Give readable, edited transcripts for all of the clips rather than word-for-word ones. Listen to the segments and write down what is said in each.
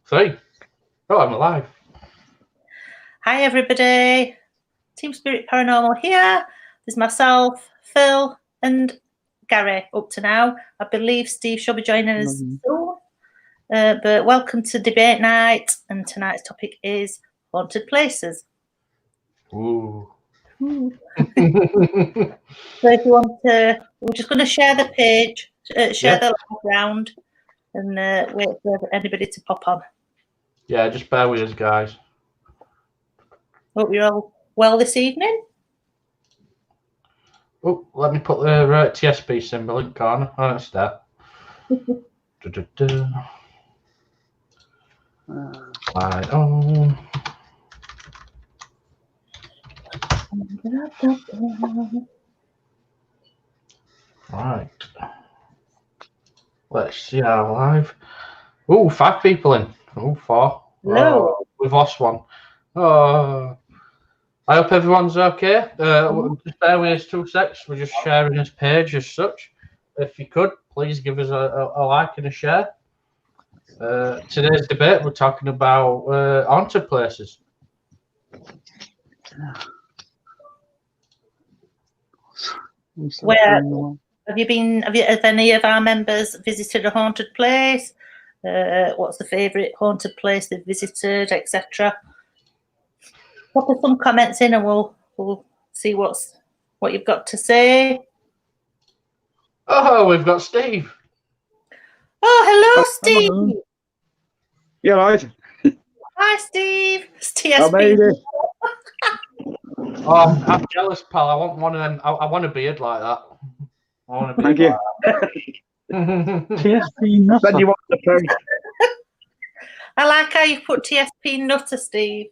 3. Oh, I'm alive. Hi, everybody. Team Spirit Paranormal here. There's myself, Phil, and Gary up to now. I believe Steve shall be joining us soon. But welcome to debate night, and tonight's topic is haunted places. Ooh. So if you want to, we're just going to share the page, share the live round, and wait for anybody to pop on. Yeah, just bear with us, guys. Hope you're all well this evening. Oh, let me put the TSP symbol in the corner. Oh, that's that. Right on. Right. Let's see our live. Oh, 5 people in. Oh, 4. Hello. Oh, we've lost one. Oh. I hope everyone's okay. Just bear with us 2 secs. We're just sharing this page as such. If you could, please give us a like and a share. Today's debate, we're talking about haunted places. Where have you been? Have any of our members visited a haunted place? What's the favourite haunted place they've visited, etc.? Pop some comments in, and we'll see what you've got to say. Oh, we've got Steve. Oh, hello, Steve. Hello. Yeah, right. Hi, Steve. It's TSP. I made it. Oh, I'm jealous, pal. I want one of them. I want a beard like that. I want a beard. Thank you. TSP nutter. Then you want the first. I like how you put TSP nutter, Steve.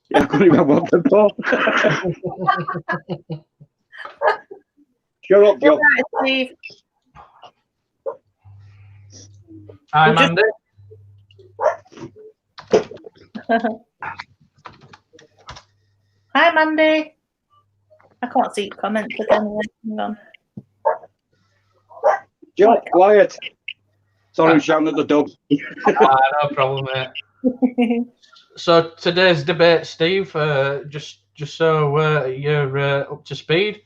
Yeah, I couldn't even want the top. Shut up, Joe. Right, Steve. Hi, Mandy. Hi, Mandy. I can't see your comments again. Hang on. Joe, quiet. Sorry, I'm shouting at the dog. No problem, mate. So today's debate, Steve, just so you're up to speed,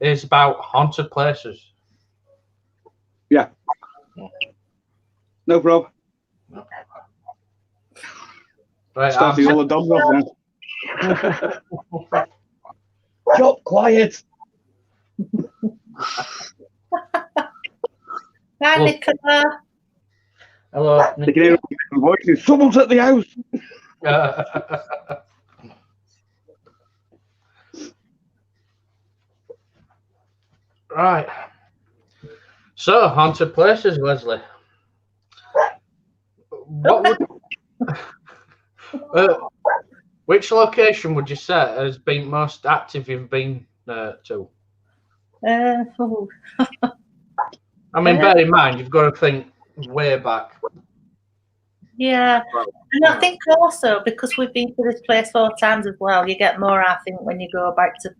is about haunted places. Yeah. No problem. Right, Starting all the dogs off now. Joe, quiet. Hi, Nicola. Hello. They can hear different voices. Someone's at the house. Right. So, haunted places, Wesley. What would which location would you say has been most active you've been to? I mean, bear in mind, you've got to think way back. Yeah, and I think also because we've been to this place 4 times as well, you get more, I think, when you go back to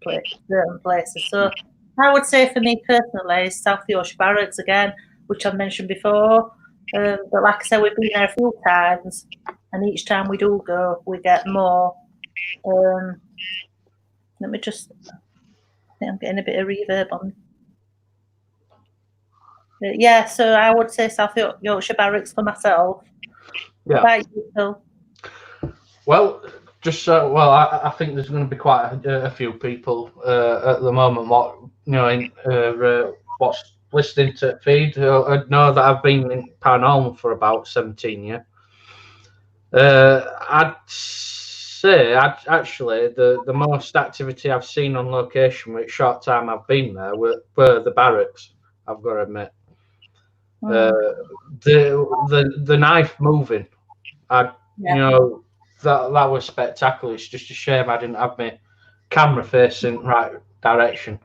certain places. So I would say for me personally, is South Yorkshire Barracks again, which I've mentioned before. But like I said, we've been there a few times, and each time we do go, we get more. Let me just. I think I'm getting a bit of reverb on. Yeah, so I would say South Yorkshire Barracks for myself. Yeah. What about you, Phil? Well, just so I think there's going to be quite a few people at the moment. What's listening to feed know that I've been in paranormal for about 17 years. I'd say actually the most activity I've seen on location with short time I've been there were the barracks. I've got to admit, the knife moving. You know, that was spectacular. It's just a shame I didn't have my camera facing right direction.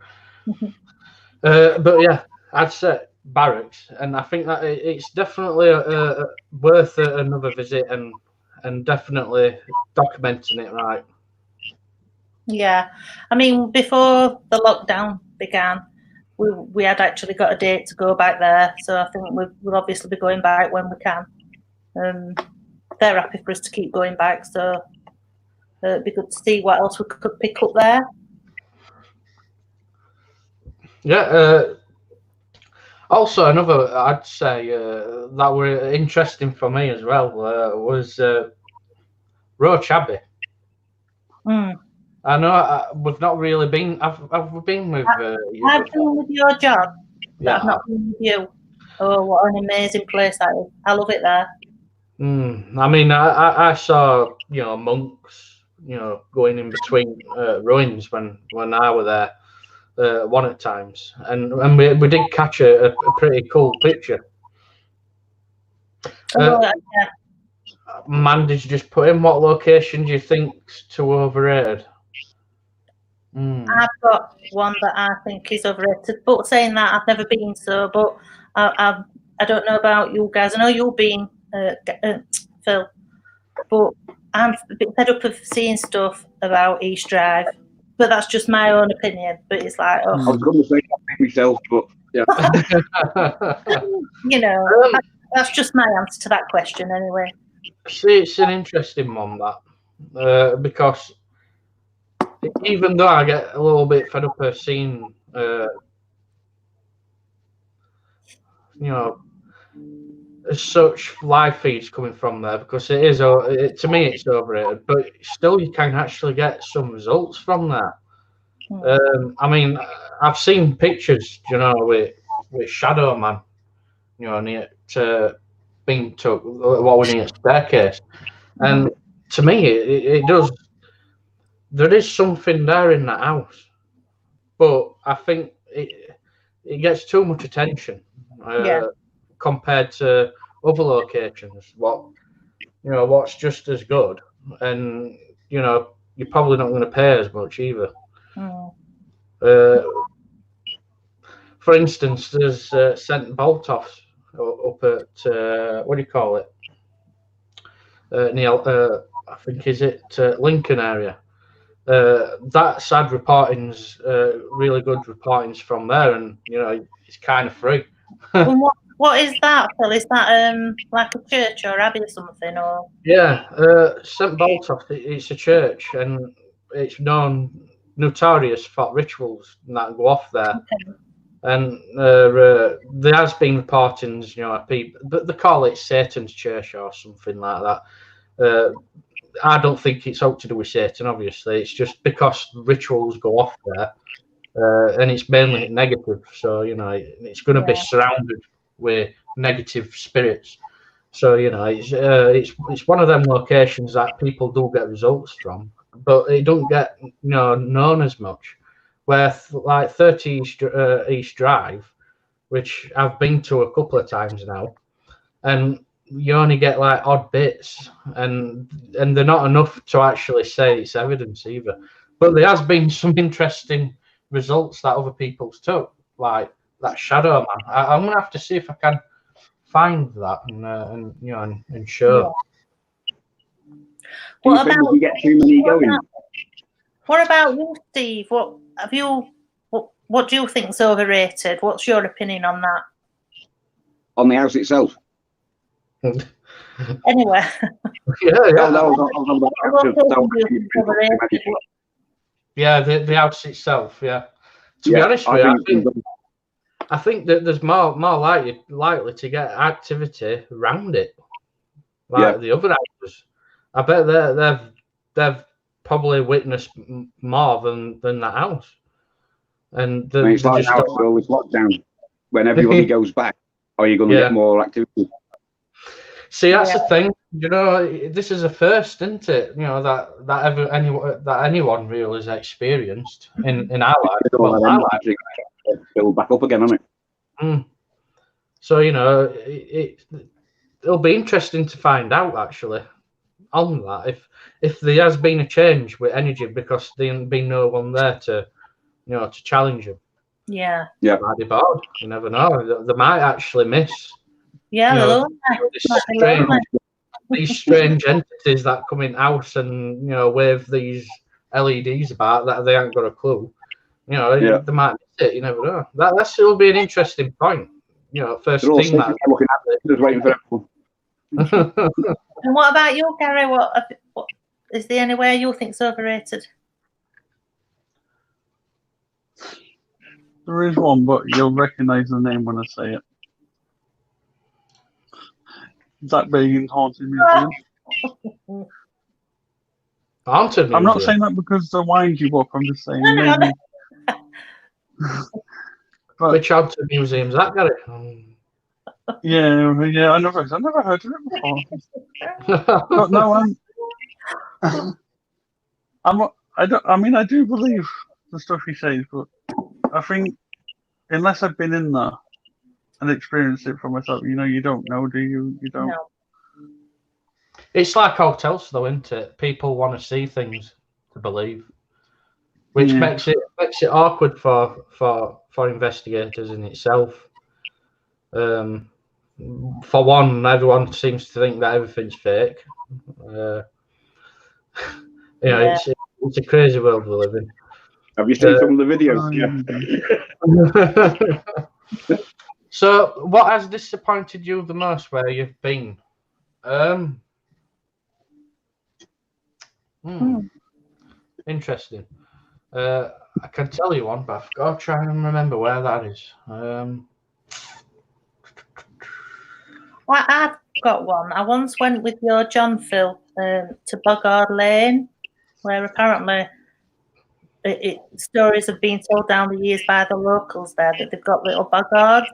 But yeah, I'd say barracks, and I think that it's definitely worth another visit and definitely documenting it right. Yeah, I mean, before the lockdown began, we had actually got a date to go back there, so I think we'll obviously be going back when we can. they're happy for us to keep going back. So it'd be good to see what else we could pick up there. Yeah. Also, another I'd say that were interesting for me as well was Roach Abbey. I know we've not really been. Have we been with? I've been with your job, but I've not been with you. Oh, what an amazing place that is! I love it there. I mean, I saw monks going in between ruins when I were there one at times, and we did catch a pretty cool picture. Yeah. Mandy's just put in, what location do you think's too overrated? I've got one that I think is overrated, but saying that, I've never been, but I don't know about you guys. I know you've been, Phil, but I'm a bit fed up of seeing stuff about East Drive. But that's just my own opinion. But it's like, I was going to say that myself, but yeah. That's just my answer to that question anyway. See, it's an interesting one, that, because even though I get a little bit fed up of seeing, such live feeds coming from there, because it is, to me, it's overrated, but still you can actually get some results from that. I mean, I've seen pictures, with Shadow Man, near to being took what we need a staircase, and to me, it does. There is something there in that house, but I think it gets too much attention compared to other locations. What's just as good, and you're probably not going to pay as much either. For instance, there's St. Boltoffs up at what do you call it? Near I think is it Lincoln area. That's had reportings, really good reportings from there, and it's kind of free. And what is that, Phil? Is that like a church or abbey or something, or? Yeah, St. Boltoff. It's a church, and it's notorious for rituals that go off there. Okay. And there has been reportings, people, but they call it Satan's Church or something like that. I don't think it's all to do with Satan, obviously. It's just because rituals go off there, and it's mainly negative. So, it's going to be surrounded with negative spirits. So, it's one of them locations that people do get results from, but it don't get, known as much. Where, like 30 East Drive, which I've been to a couple of times now, and you only get like odd bits, and they're not enough to actually say it's evidence either. But there has been some interesting results that other people's took, like that Shadow Man. I'm gonna have to see if I can find that and show. What about you get too many going? What about you, Steve? What do you think is overrated? What's your opinion on that? On the house itself? Anyway. Yeah, the house itself. Yeah. To be honest with you, I think that there's more likely to get activity around it, like the other houses. I bet they've probably witnessed more than that house. And it's like now it's always lockdown. When everybody goes back, are you going to get more activity? See, that's the thing. This is a first, isn't it? That anyone really has experienced in our life. Well, my life build back up again, isn't it? So it'll be interesting to find out actually on that if there has been a change with energy, because there's been no one there to to challenge them. Yeah. Might be bored. You never know. They might actually miss. Yeah, these strange entities that come in house and wave these LEDs about that they haven't got a clue. They might miss it. You never know. That still be an interesting point. First thing that looking at it, just waiting for everyone. And what about you, Gary? What is there anywhere you think's overrated? There is one, but you'll recognise the name when I say it. Zach Bagans Haunted Museum. Haunted Museum? I'm not saying that because the wind you up. I'm just saying maybe. But, which haunted museum's that, Gary? Yeah. I've never heard of it before. But no, I do believe the stuff he says, but I think unless I've been in there and experienced it for myself, you don't know, do you? You don't. No. It's like hotels, though, isn't it? People want to see things to believe, which makes it awkward for investigators in itself. For one, everyone seems to think that everything's fake. It's a crazy world we live in. Have you seen some of the videos? Yeah. So, what has disappointed you the most where you've been? Interesting. I can tell you one, but I've got to try and remember where that is. Well, I've got one. I once went with your John Phil to Boggart Lane, where apparently stories have been told down the years by the locals there that they've got little boggards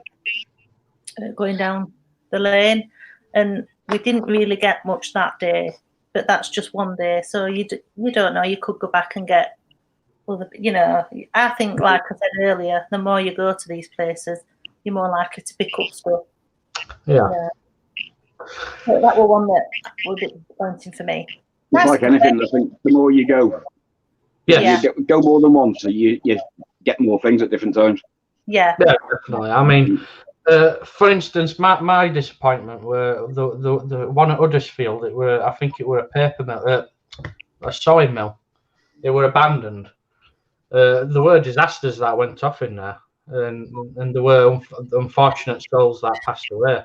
going down the lane, and we didn't really get much that day. But that's just one day, so you don't know. You could go back and get I think, like I said earlier, the more you go to these places, you're more likely to pick up stuff. Yeah. So that was one that was a bit disappointing for me. It's like anything. I think the more you go, you go more than once, so you get more things at different times. Yeah, definitely. I mean, for instance, my disappointment were the one at Huddersfield. I think it were a paper mill, a sewing mill. It were abandoned. There were disasters that went off in there, and there were unfortunate souls that passed away.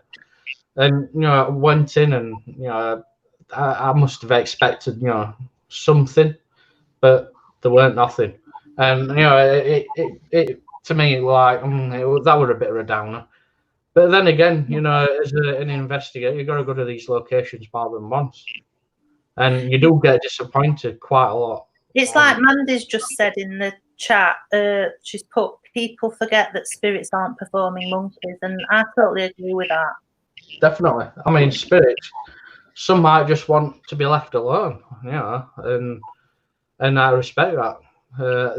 And I went in, and I must have expected something, but there weren't nothing. And it to me it was like that were a bit of a downer. But then again, as an investigator, you've got to go to these locations more than once, and you do get disappointed quite a lot. It's like Mandy's just said in the chat. She's put, people forget that spirits aren't performing monkeys, and I totally agree with that. Definitely. I mean, spirits, some might just want to be left alone, and I respect that.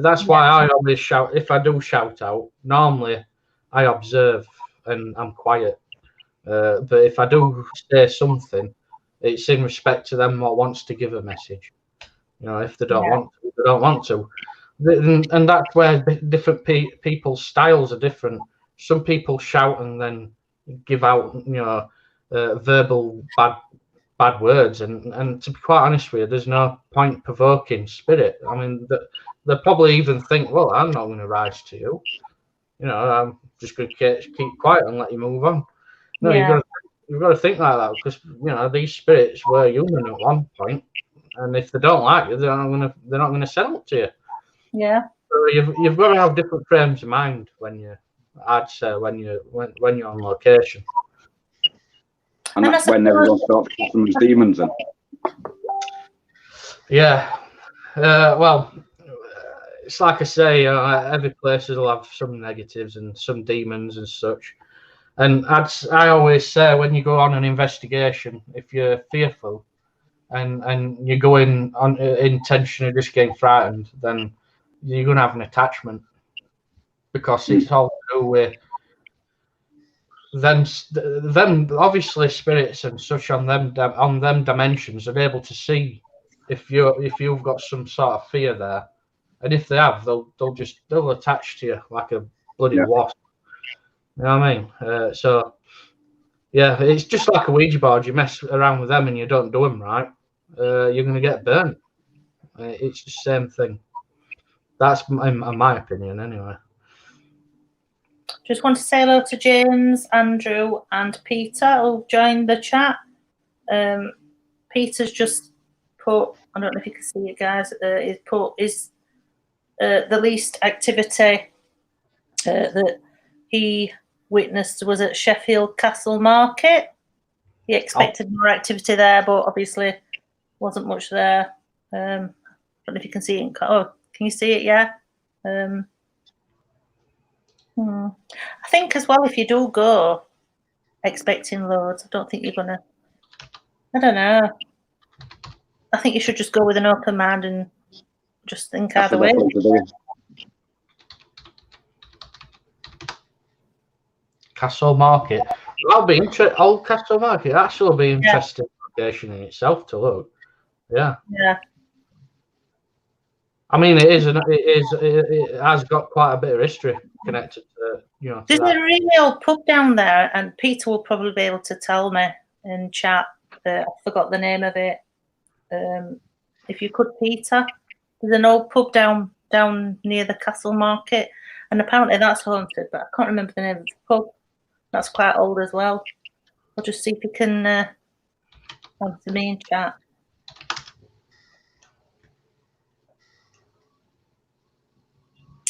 That's why I always shout. If I do shout out, normally I observe and I'm quiet. But if I do say something, it's in respect to them what wants to give a message. If they don't want to, they don't want to. And that's where different people's styles are different. Some people shout and then give out, verbal bad words. And to be quite honest with you, there's no point provoking spirit. I mean, they probably even think, well, I'm not going to rise to you. I'm just going to keep quiet and let you move on. No, you've got to think like that, because these spirits were human at one point, and if they don't like you, they're not going to settle to you. Yeah. So you've got to have different frames of mind when you're on location. And that's when everyone starts casting these demons in. Yeah. Well, it's like I say, every place will have some negatives and some demons and such. And I always say, when you go on an investigation, if you're fearful and you go in on intention of just getting frightened, then you're going to have an attachment, because it's all to do with them obviously spirits and such on them dimensions are able to see if you've got some sort of fear there, and if they have, they'll attach to you like a bloody wasp. You know what I mean? So yeah, it's just like a Ouija board. You mess around with them and you don't do them right, you're going to get burnt. It's the same thing. That's in my opinion, anyway. Just want to say hello to James, Andrew, and Peter who've joined the chat. Peter's just put, I don't know if you can see it, guys, he's put the least activity that he witnessed was at Sheffield Castle Market. He expected more activity there, but obviously wasn't much there. I don't know if you can see it. Can you see it? Yeah. I think as well, if you do go expecting loads, I don't think you're gonna. I don't know. I think you should just go with an open mind and just think either way. Castle Market. That'll be interesting. Old Castle Market. That'll be interesting location in itself to look. Yeah. Yeah. I mean, it has got quite a bit of history connected to, you know. There's a really old pub down there, and Peter will probably be able to tell me in chat. I forgot the name of it. If you could, Peter, there's an old pub down near the Castle Market, and apparently that's haunted, but I can't remember the name of the pub. That's quite old as well. I'll just see if you can answer me in chat.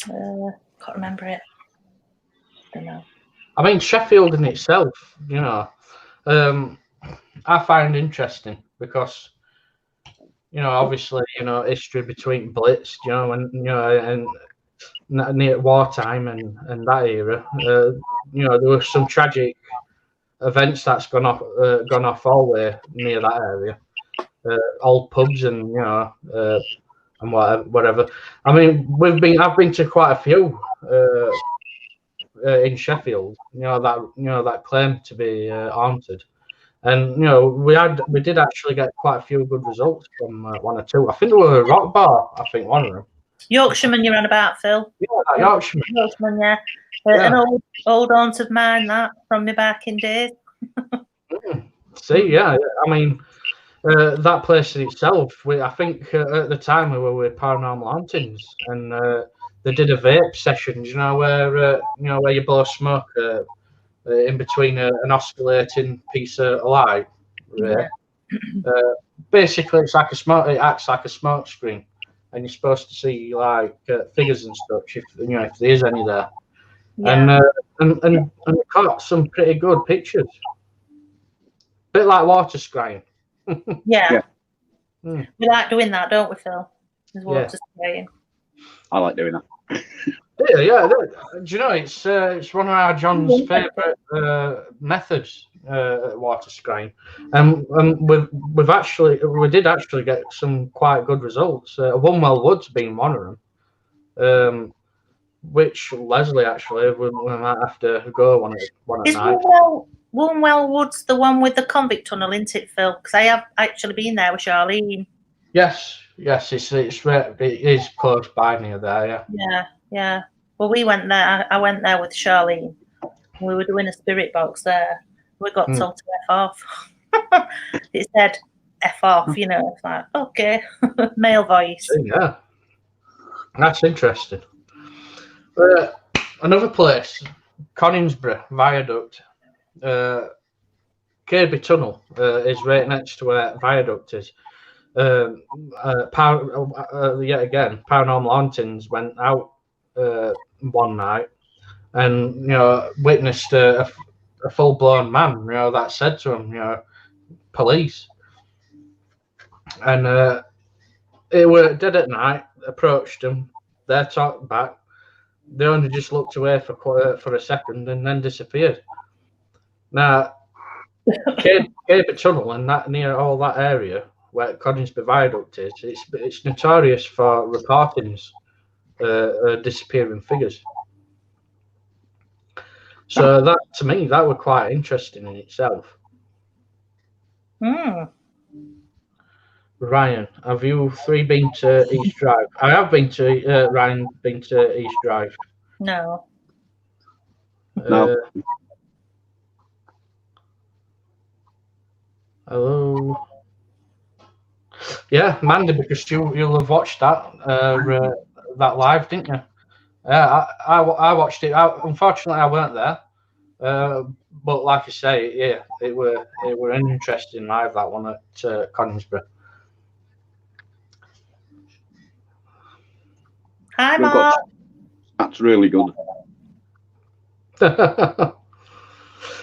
Can't remember it. Don't know. I mean, Sheffield in itself, you know, I find interesting because, you know, obviously, you know, history between Blitz, you know, and you know, and near wartime and that era, you know, there were some tragic events that's gone off all the way near that area, old pubs and you know, and whatever. I mean, I've been to quite a few in Sheffield, you know, that claim to be haunted. And you know, we did actually get quite a few good results from one or two. I think there were a rock bar. I think one of them. Yorkshireman, you're on about, Phil. Yeah, Yorkshireman. Yorkshireman, yeah. An old haunt of mine, that from me back in days. See, yeah. I mean, that place in itself. I think at the time we were with Paranormal Hauntings, and they did a vape session. You know where you blow smoke in between an oscillating piece of light. Right? Yeah. Basically, it acts like a smoke screen, and you're supposed to see like figures and stuff. If there is any there, yeah. and caught some pretty good pictures. Bit like water scrying. Yeah. We like doing that, don't we, Phil? There's water scrying. I like doing that. Yeah. Do you know it's one of our John's favourite methods, water scrying, and we did actually get some quite good results. Wunwell Woods being one of them, which Leslie actually we might have to go one at night. Wunwell Woods, the one with the convict tunnel, isn't it, Phil? Because I have actually been there with Charlene. Yes, it is close by near there. Yeah. Well, we went there. I went there with Charlene. We were doing a spirit box there. We got told to F off. It said F off. You know, it's like okay, male voice. Yeah, that's interesting. Another place, Coningsborough Viaduct. Kirby Tunnel is right next to where Viaduct is. Yet again, Paranormal Hauntings went out one night and witnessed a full-blown man, that said to him, police. And it were dead at night. Approached them. They talked back. They only just looked away for a second and then disappeared. Now, Kirby Tunnel and that near all that area where Coningsborough Viaduct is, it's notorious for reportings disappearing figures. So that, to me, that were quite interesting in itself. Ryan, have you three been to East Drive? I have been to Ryan. Been to East Drive? No. No. Hello. Yeah, Mandy, because you'll have watched that that live, didn't you? Yeah, I watched it. Unfortunately, I weren't there, But like I say, yeah, it were an interesting live, that one at Coningsborough. Hi, Mark. That's really good.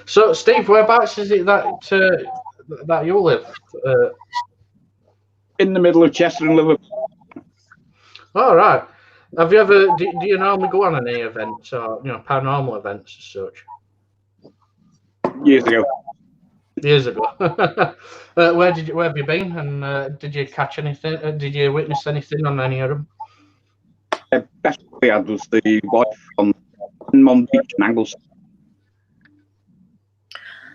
So, Steve, whereabouts is it that you live? In the middle of Chester and Liverpool. All right. Have you ever? Do you normally go on any events or paranormal events as such? Years ago. Years ago. Where have you been? And did you catch anything? Did you witness anything on any of them? The best we had was the wife on Mon Beach in Anglesey.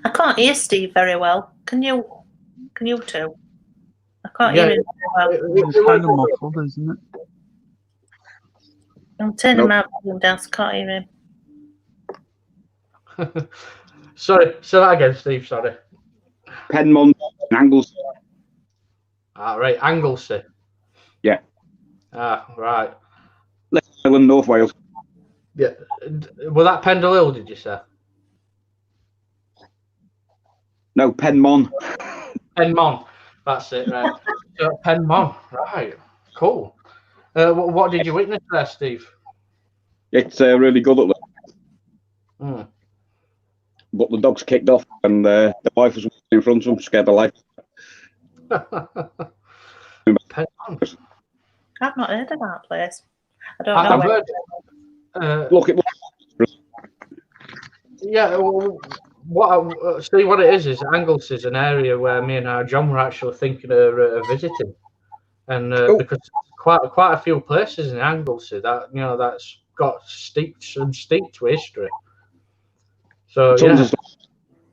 I can't hear Steve very well. Can you two? I can't hear him very well. It's kind of muffled, isn't it? I'm turning my volume down, so I can't hear him. Sorry, say that again, Steve. Sorry. Penmont in Anglesey. Ah, right, Anglesey. Yeah. Ah, right. Island, North Wales. Yeah. Was that Pendle Hill, did you say? No, Penmon. Penmon. That's it, right. So, Penmon, right. Cool. What did you witness there, Steve? It's really good up there. Mm. But the dogs kicked off and the wife was in front of them, scared the life. Penmon. I've not heard of that place. I don't know. I've heard, Look, yeah, what it is Anglesey is an area where me and John were actually thinking of visiting, and because quite a few places in Anglesey that's got some steeped history. So tons of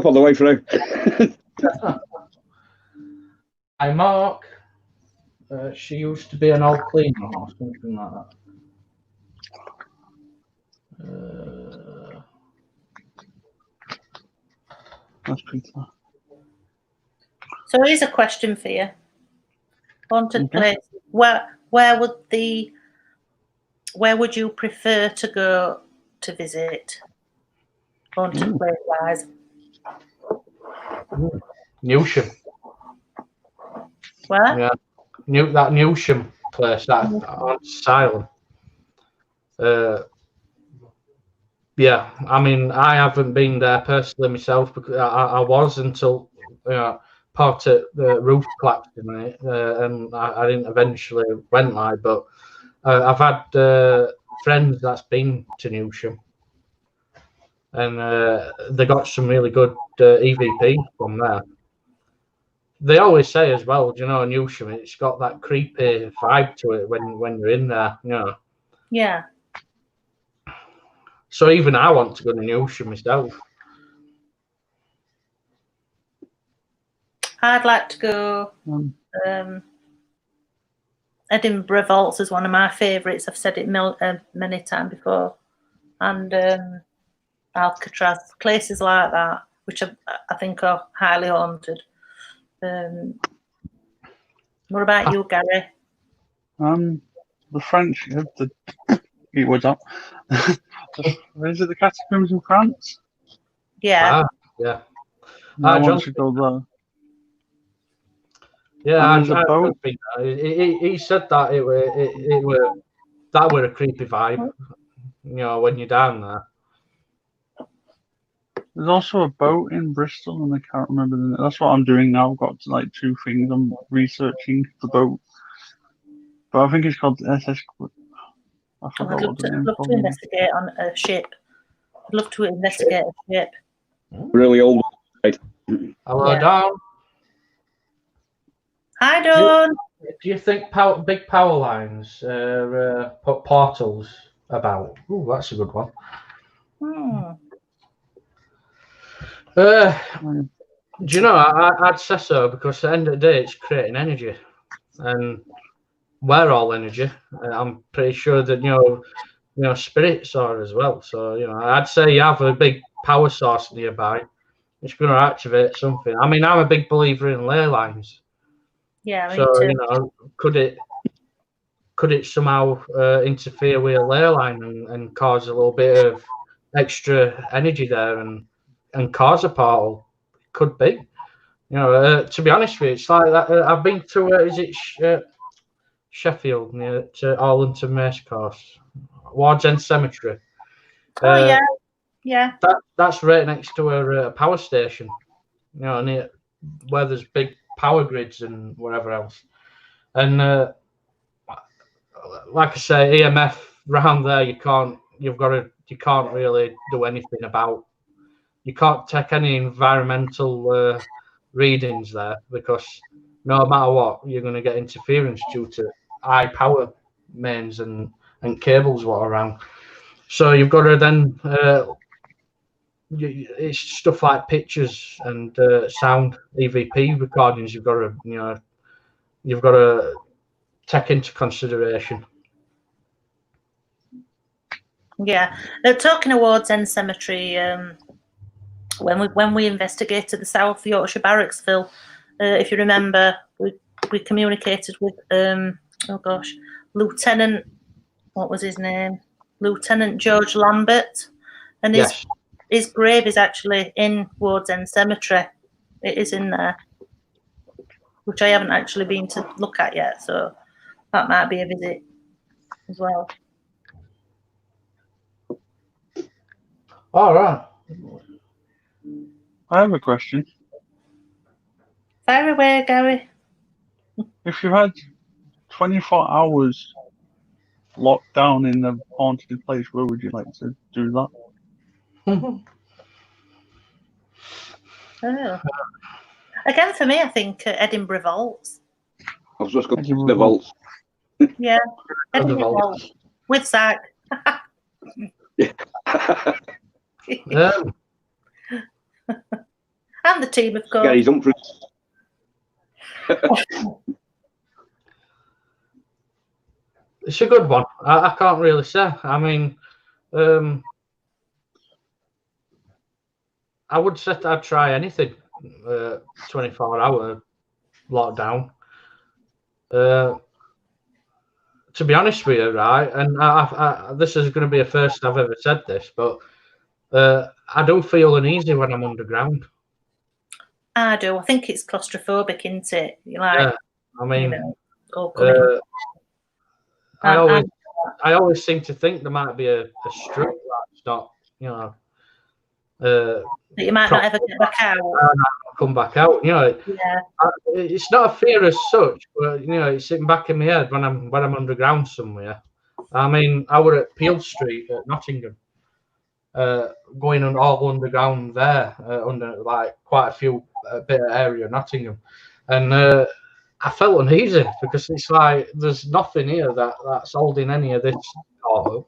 all the way through. Hi, Mark. She used to be an old cleaner or something like that. That's Peter. So here's a question for you. Haunted place. Where would you prefer to go to visit? Haunted place wise. Newsham. Where? Yeah. That Newsham place, that asylum. Yeah, I mean, I haven't been there personally myself because I was until part of the roof collapsed in it, and I didn't eventually went live. But I've had friends that's been to Newsham, and they got some really good EVP from there. They always say as well, Newsham, it's got that creepy vibe to it when you're in there, Yeah. So even I want to go to Newsham myself. I'd like to go. Edinburgh Vaults is one of my favourites. I've said it many times before, and Alcatraz, places like that, which I think are highly haunted. What about you, Gary? The French, what's up? Is it the catacombs in France? Yeah. Yeah. I want to go there. Yeah, there's a boat. He said that it were a creepy vibe, when you're down there. There's also a boat in Bristol, and I can't remember the name. That's what I'm doing now. I've got like two things. I'm researching the boat, but I think it's called the SS. I'd love to investigate on a ship. I'd love to investigate a ship. Really old. Hello, Dawn. Hi, Dawn. Do you think big power lines put portals about? Oh, that's a good one. Do you know, I'd say so, because at the end of the day, it's creating energy, and we're all energy. I'm pretty sure that spirits are as well. So I'd say you have a big power source nearby. It's going to activate something. I mean, I'm a big believer in ley lines. Yeah, me so too. could it somehow interfere with a ley line and cause a little bit of extra energy there, and and cars apart. Or it could be. You know, to be honest with you, it's like that. I've been to is it Sheffield near to Arlington Racecourse, Wards End Cemetery. Oh yeah. That's right next to a power station. You know, near where there's big power grids and whatever else. And like I say, EMF round there, you can't really do anything about. You can't take any environmental readings there because no matter what, you're going to get interference due to high power mains and cables what are around. So you've got to then it's stuff like pictures and sound EVP recordings. You've got to take into consideration. Yeah, talking of Wards End Cemetery, when we investigated the South Yorkshire Barracks, Phil, if you remember, we communicated with Lieutenant, what was his name? Lieutenant George Lambert, and his grave is actually in Wards End Cemetery. It is in there, which I haven't actually been to look at yet, so that might be a visit as well. All right. I have a question. Fire away, Gary. If you had 24 hours locked down in the haunted place, where would you like to do that? Oh. Again, for me, I think Edinburgh Vaults. I was just going to the vaults. Yeah, Edinburgh Vaults with Zach. And the team, of course. Yeah, he's up It's a good one. I can't really say. I mean, I would say I'd try anything. 24-hour lockdown. To be honest with you, right, and this is going to be a first I've ever said this, but I do feel uneasy when I'm underground. I do. I think it's claustrophobic, isn't it? You're like, yeah, I mean, I always seem to think there might be a strip that's not, you know. That you might not ever get back out. Come back out, you know. Yeah. It's not a fear as such, but you know, it's sitting back in my head when I'm underground somewhere. I mean, I were at Peel Street at Nottingham, going on all underground there, under like quite a few bit of area of Nottingham, and I felt uneasy because it's like there's nothing here that's holding any of this auto.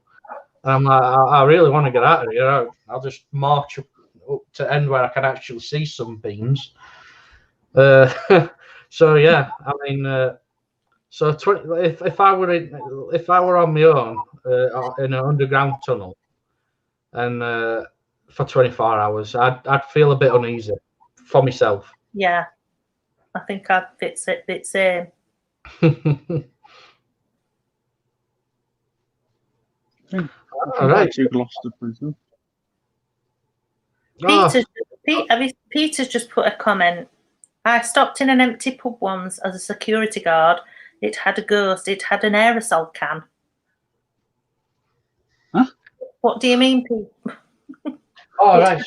And I'm like, I really want to get out of here. I'll just march up to end where I can actually see some beams. So yeah, I mean, so if I were on my own in an underground tunnel, and for 24 hours, I'd feel a bit uneasy for myself. Yeah, I think I'd fit same. All right. Peter's just put a comment. I stopped in an empty pub once as a security guard. It had a ghost. It had an aerosol can. Huh? What do you mean, Pete? Oh, right.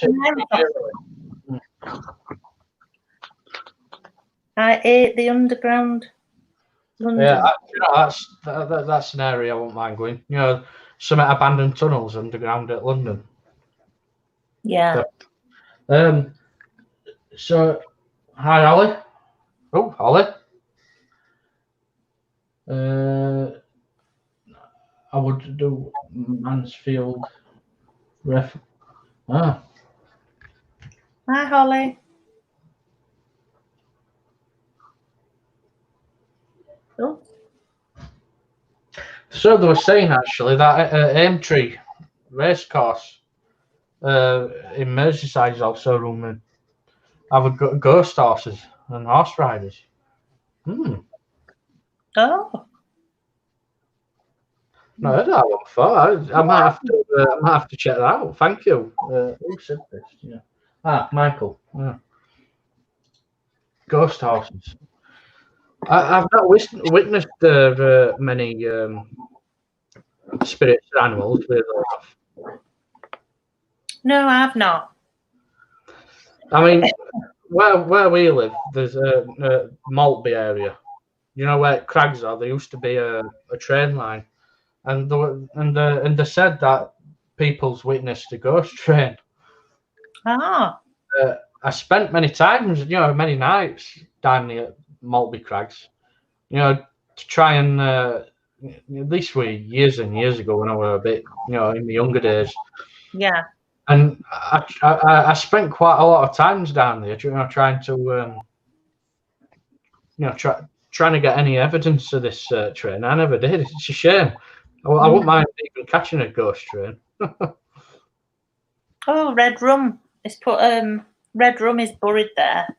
I ate the underground. London. Yeah, that's an area I won't mind going. You know, some abandoned tunnels underground at London. Yeah. So, hi, Ollie. Oh, Ollie. I would do Mansfield. Ref. Ah. Hi, Holly. Oh. So they were saying actually that Aimtree racecourse in Merseyside is also rumoured have ghost horses and horse riders. Oh. Not heard that one before. I might have to check that out. Thank you. Who said this? Yeah. Ah, Michael. Yeah. Ghost horses. I've not witnessed many spirits or animals. No, I've not. I mean, where we live, there's a Maltby area. You know where crags are? There used to be a train line, and they said that people's witnessed a ghost train. Ah. I spent many times, many nights down near Maltby Crags, to try and at least years and years ago when I were a bit, in the younger days. Yeah. And I spent quite a lot of times down there, trying to, trying to get any evidence of this train. I never did. It's a shame. I wouldn't mind even catching a ghost train. Oh, red rum. It's put. Red rum is buried there.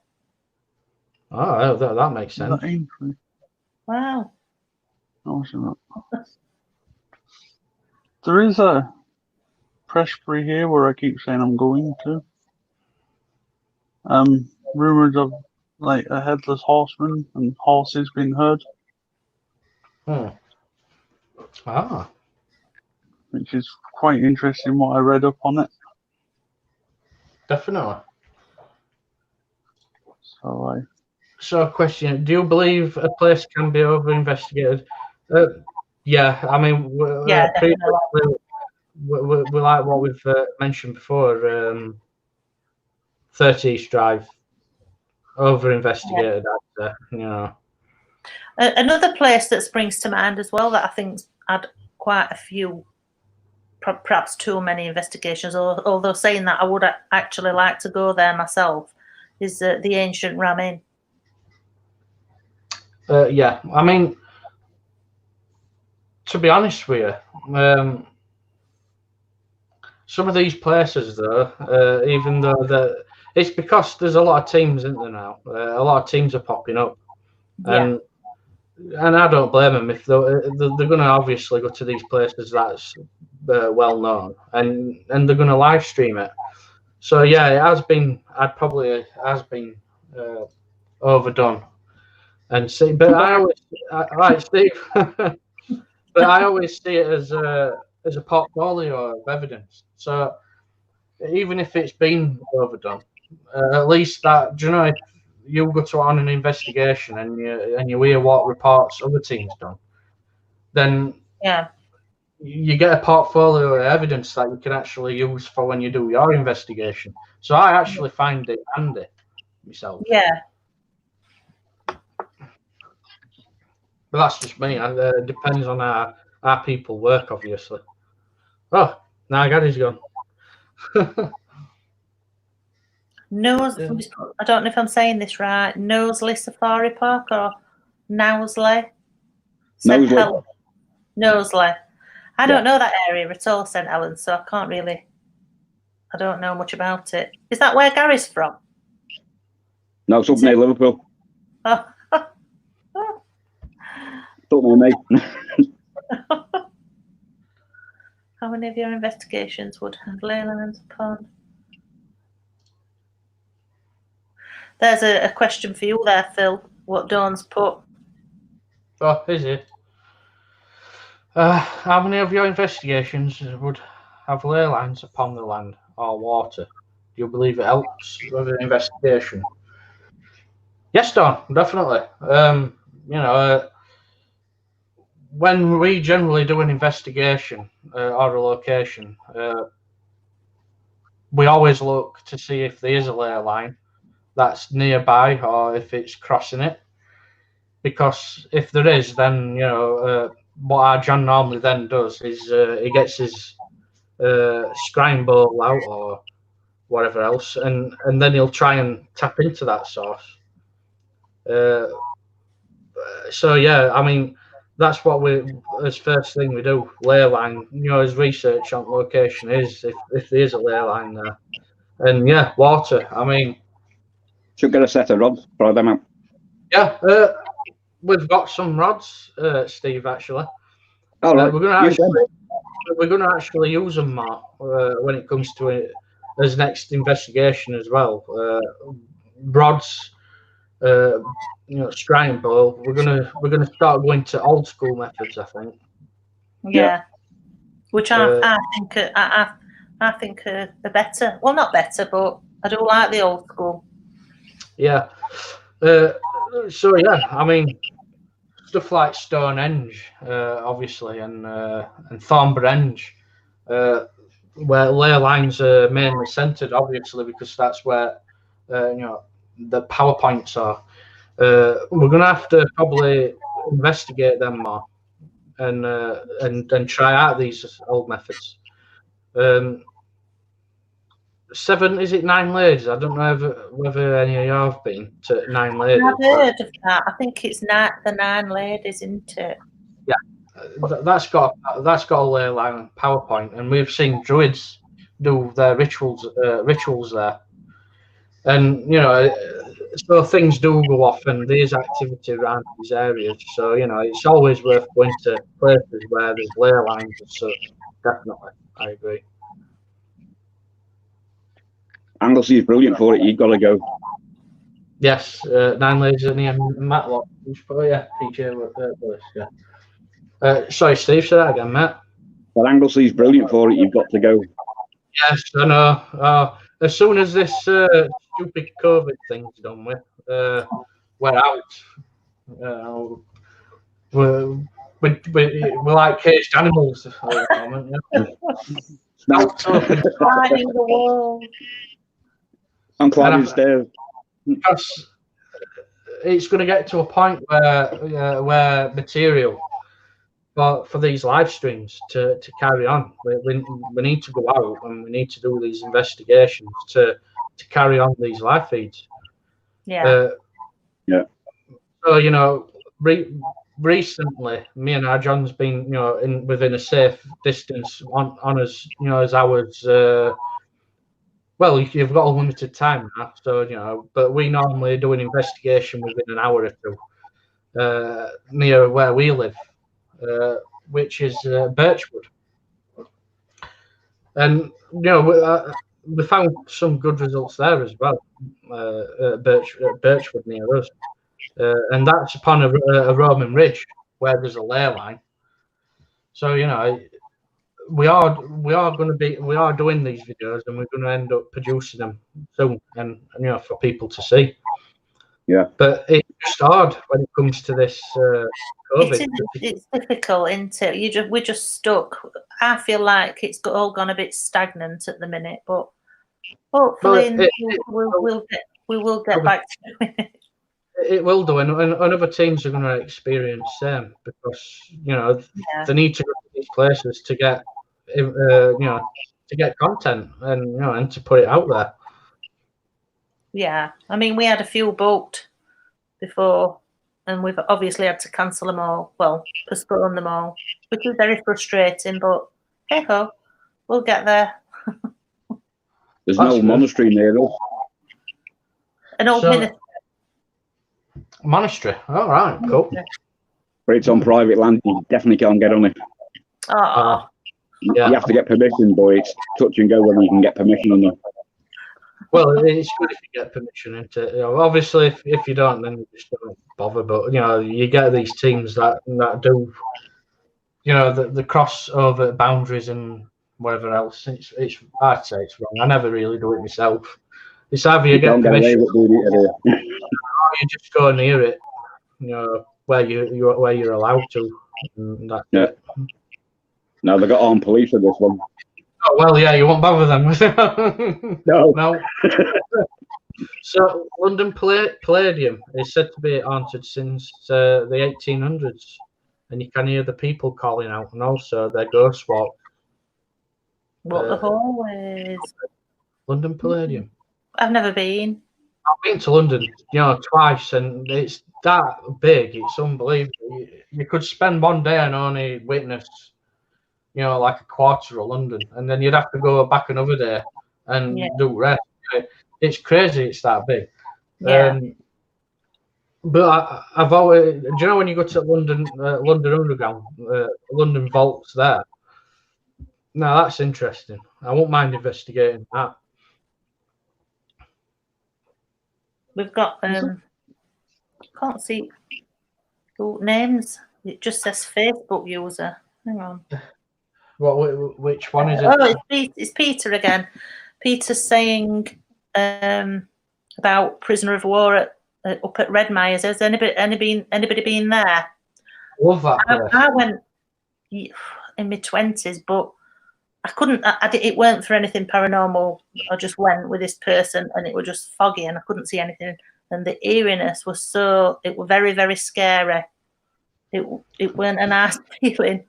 Oh, that makes sense. Wow. There is a Prestbury here where I keep saying I'm going to. Rumors of like a headless horseman and horses being heard. Ah. Which is quite interesting what I read up on it. Definitely. So question: do you believe a place can be over-investigated? Yeah, I mean, we like what we've mentioned before. 30 East Drive, over-investigated. Another place that springs to mind as well that I think's had quite a few, perhaps too many investigations. Although saying that, I would actually like to go there myself. Is the ancient Ram Inn. Yeah, I mean, to be honest with you, some of these places, though, even though it's because there's a lot of teams, isn't there now? A lot of teams are popping up, and I don't blame them if they're going to obviously go to these places that's well known, and they're going to live stream it. So yeah, it has been. Overdone. And see, but I always, right, Steve. But I always see it as a portfolio of evidence. So even if it's been overdone, at least that, if you go on an investigation and you hear what reports other teams done, then you get a portfolio of evidence that you can actually use for when you do your investigation. So I actually find it handy myself. Yeah. But that's just me. It depends on how people work, obviously. Oh, now Gary's gone. I don't know if I'm saying this right. Knowsley Safari Park or Knowsley? Knowsley. I don't know that area at all, St Helens, so I don't know much about it. Is that where Gary's from? No, it's up near Liverpool. Oh. Don't know me. How many of your investigations would have ley lines upon? There's a question for you there, Phil. What Dawn's put. Oh, is it? How many of your investigations would have ley lines upon the land or water? Do you believe it helps with an investigation? Yes, Dawn, definitely. When we generally do an investigation or a location, we always look to see if there is a ley line that's nearby or if it's crossing it. Because if there is, then what our John normally then does is he gets his scrying ball out or whatever else, and then he'll try and tap into that source. So yeah, I mean, that's what as first thing we do, ley line, as research on location is if there is a ley line there. And yeah, water, I mean, should get a set of rods for them out. Yeah, we've got some rods, Steve, actually. All right. We're going to actually use them more when it comes to as next investigation as well. Rods, scrying bowl. We're gonna start going to old school methods, I think. Yeah, which I think are better. Well, not better, but I do like the old school. Yeah. So yeah, I mean, stuff like Stonehenge, obviously, and Thornbridge, where ley lines are mainly centred, obviously, because that's where the power points are. We're gonna have to probably investigate them more and try out these old methods. 9 ladies? I don't know whether any of you have been to 9 ladies. I've heard of that. I think it's the 9 ladies, isn't it? Yeah, that's got a ley line PowerPoint, and we've seen druids do their rituals there, and so things do go off, and there's activity around these areas. So it's always worth going to places where there's ley lines and such. Definitely, I agree. Anglesey is brilliant for it. You've got to go. Yes, 9 ladies in here, Matlock. Yeah, PJ Willis, yeah. Sorry, Steve, say that again, Matt. Well, Anglesey is brilliant for it. You've got to go. Yes, I know. As soon as this stupid COVID thing's done with, we're out. We're like caged animals at the moment. Fighting the world. I'm climbing stairs. Because it's going to get to a point where material for these live streams to carry on, we need to go out and we need to do these investigations to carry on these live feeds. Yeah. So recently, me and our John's been within a safe distance on us, as ours. Well, you've got a limited time now, so but we normally do an investigation within an hour or two near where we live, which is Birchwood, and we found some good results there as well. Birchwood near us, and that's upon a Roman ridge where there's a ley line. So we are doing these videos, and we're going to end up producing them soon, and for people to see. Yeah. But it's just hard when it comes to this COVID. It's difficult, isn't it? We're just stuck. I feel like it's all gone a bit stagnant at the minute, but hopefully we will get back to it. It will do, and other teams are going to experience same, because they need to go to these places to get to get content and to put it out there. Yeah, I mean, we had a few booked before, and we've obviously had to cancel them all. Well, postpone them all, which is very frustrating. But hey ho, we'll get there. There's no monastery near us. An old ministry. Monastery. All right, cool. But it's on private land. You definitely can't get on it. Oh. Yeah. You have to get permission, boy. It's touch and go whether you can get permission or not. Well, it's good if you get permission into. Obviously, if you don't, then you just don't bother. But you get these teams that do, the crossover boundaries and whatever else. I'd say it's wrong. I never really do it myself. It's either you get permission, or you just go near it, where you're allowed to. And that's it. No, they got armed police for this one. Oh, well, yeah, you won't bother them. No. So, London Palladium is said to be haunted since the 1800s, and you can hear the people calling out, and also their ghost walk. What the hole is? London Palladium. I've never been. I've been to London, twice, and it's that big. It's unbelievable. You could spend one day and only witness, like a quarter of London, and then you'd have to go back another day and do rest. It's crazy. It's that big. Yeah. But I've always, do you know when you go to London Underground, London Vaults there? No, that's interesting. I won't mind investigating that. We've got can't see names. It just says Facebook user. Hang on. Which one is it? Oh, it's Peter again. Peter's saying about prisoner of war up at Redmires. Has anybody been there? Love that place. I went in my 20s, but I couldn't. It weren't for anything paranormal. I just went with this person, and it was just foggy, and I couldn't see anything. And the eeriness was it was very, very scary. It weren't a nice feeling.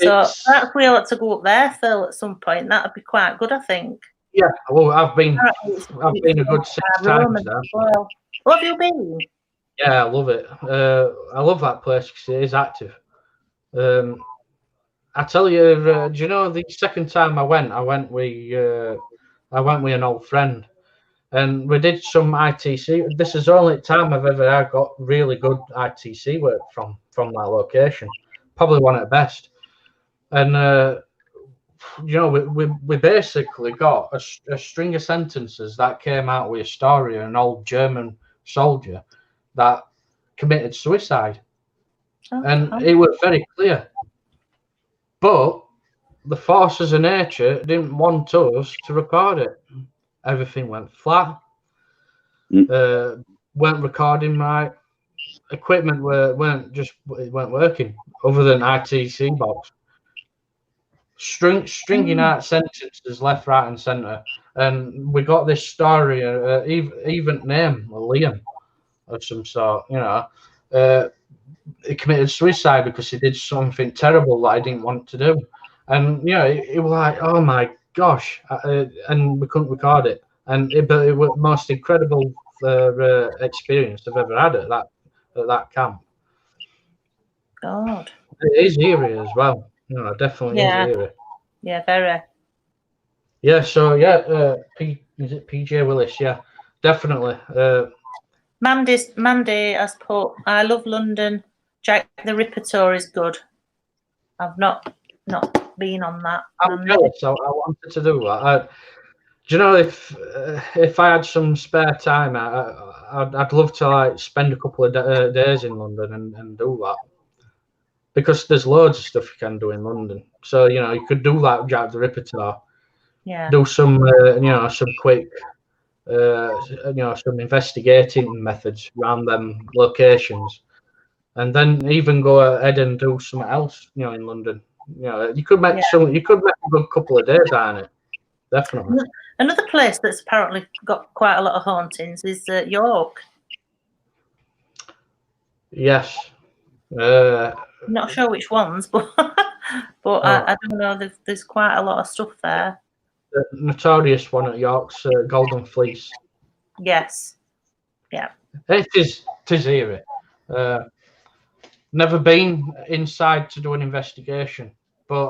So perhaps we ought to go up there, Phil, at some point. That'd be quite good, I think. Yeah, well, I've been a good 6 times there. Well. Oh, have you been? Yeah, I love it. I love that place because it is active. I tell you, do you know the second time I went with an old friend, and we did some ITC. This is the only time I've ever got really good ITC work from that location. Probably one at best. And you know, we basically got a string of sentences that came out with a story of an old German soldier that committed suicide, and it was very clear. But the forces of nature didn't want us to record it. Everything went flat. Weren't recording right. Equipment weren't working, other than ITC box. Stringing out sentences left, right, and centre, and we got this story. Even name, Liam, of some sort. You know, he committed suicide because he did something terrible that I didn't want to do, and you know, it was like, oh my gosh, and we couldn't record it. But it was the most incredible experience I've ever had at that camp. God, it is eerie as well. You know, definitely is eerie. Yeah, very. Yeah, so yeah, is it PJ Willis? Yeah, definitely. Mandy has put, I love London. Jack the Ripper tour is good. I've not been on that. I'm jealous. I wanted to do that. Do you know, if I had some spare time, I'd love to like spend a couple of days in London and do that, because there's loads of stuff you can do in London. So you know, you could do that Jack the Ripper tour. Yeah. Do some you know, some quick you know, some investigating methods around them locations, and then even go ahead and do something else, you know, in London. You know, you could make a good couple of days on it. Definitely. Another place that's apparently got quite a lot of hauntings is York. Yes. Not sure which ones, but I don't know. There's quite a lot of stuff there. The notorious one at York's Golden Fleece. Yes. Yeah. It is eerie. Never been inside to do an investigation, but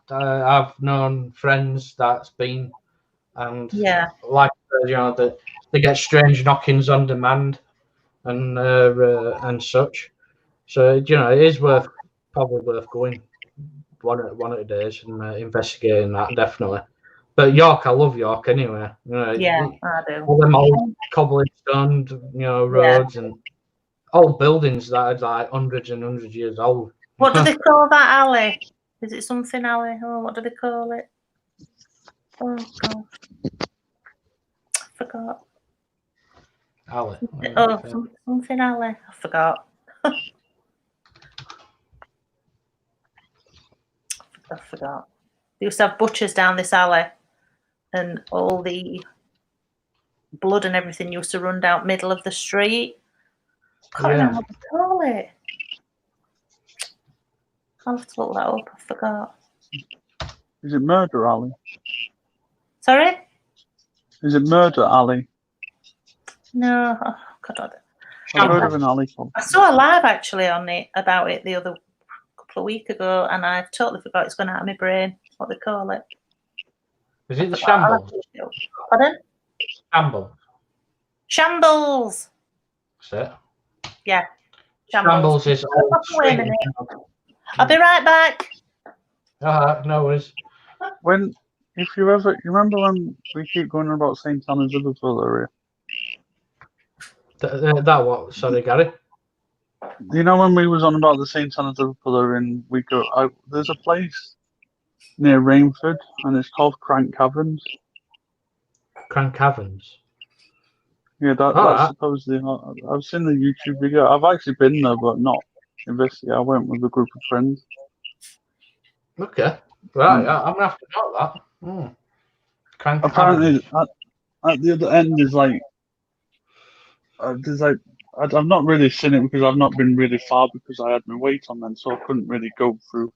I've known friends that's been, and like you know, that they get strange knockings on demand and such. So you know, it is probably worth going one of the days and investigating that, definitely. But York, I love York anyway. You know, I do. All them old cobblestone, you know, roads and old buildings that are like hundreds and hundreds of years old. What do they call that alley? Is it something alley? Oh, what do they call it? Oh God, I forgot. Alley. Oh, something alley. I forgot. I forgot. They used to have butchers down this alley, and all the blood and everything used to run down middle of the street. I can't remember what they call it. I'll have to look that up. I forgot. Is it Murder Alley? Sorry? Is it Murder Alley? No. Oh, God. I've heard of an alley called. I saw a live actually on it about it the other couple of weeks ago, and I've totally forgot. It's gone out of my brain what they call it. Is it the Shambles? Pardon? Shambles. That's it. Yeah. Shambles is Wait a minute. I'll be right back. No worries. If you remember when we keep going on about St. Anna's Liverpool area? That what? Sorry, Gary. You know when we was on about the St. Anna Pillar in there's a place near Rainford and it's called Crank Caverns. Crank Caverns. Yeah, that's supposedly. I've seen the YouTube video. I've actually been there, but not investigate. I went with a group of friends. Okay, right. I'm gonna have to note that. Crank Apparently, Caverns. at the other end is like there's like I've not really seen it because I've not been really far because I had my weight on then, so I couldn't really go through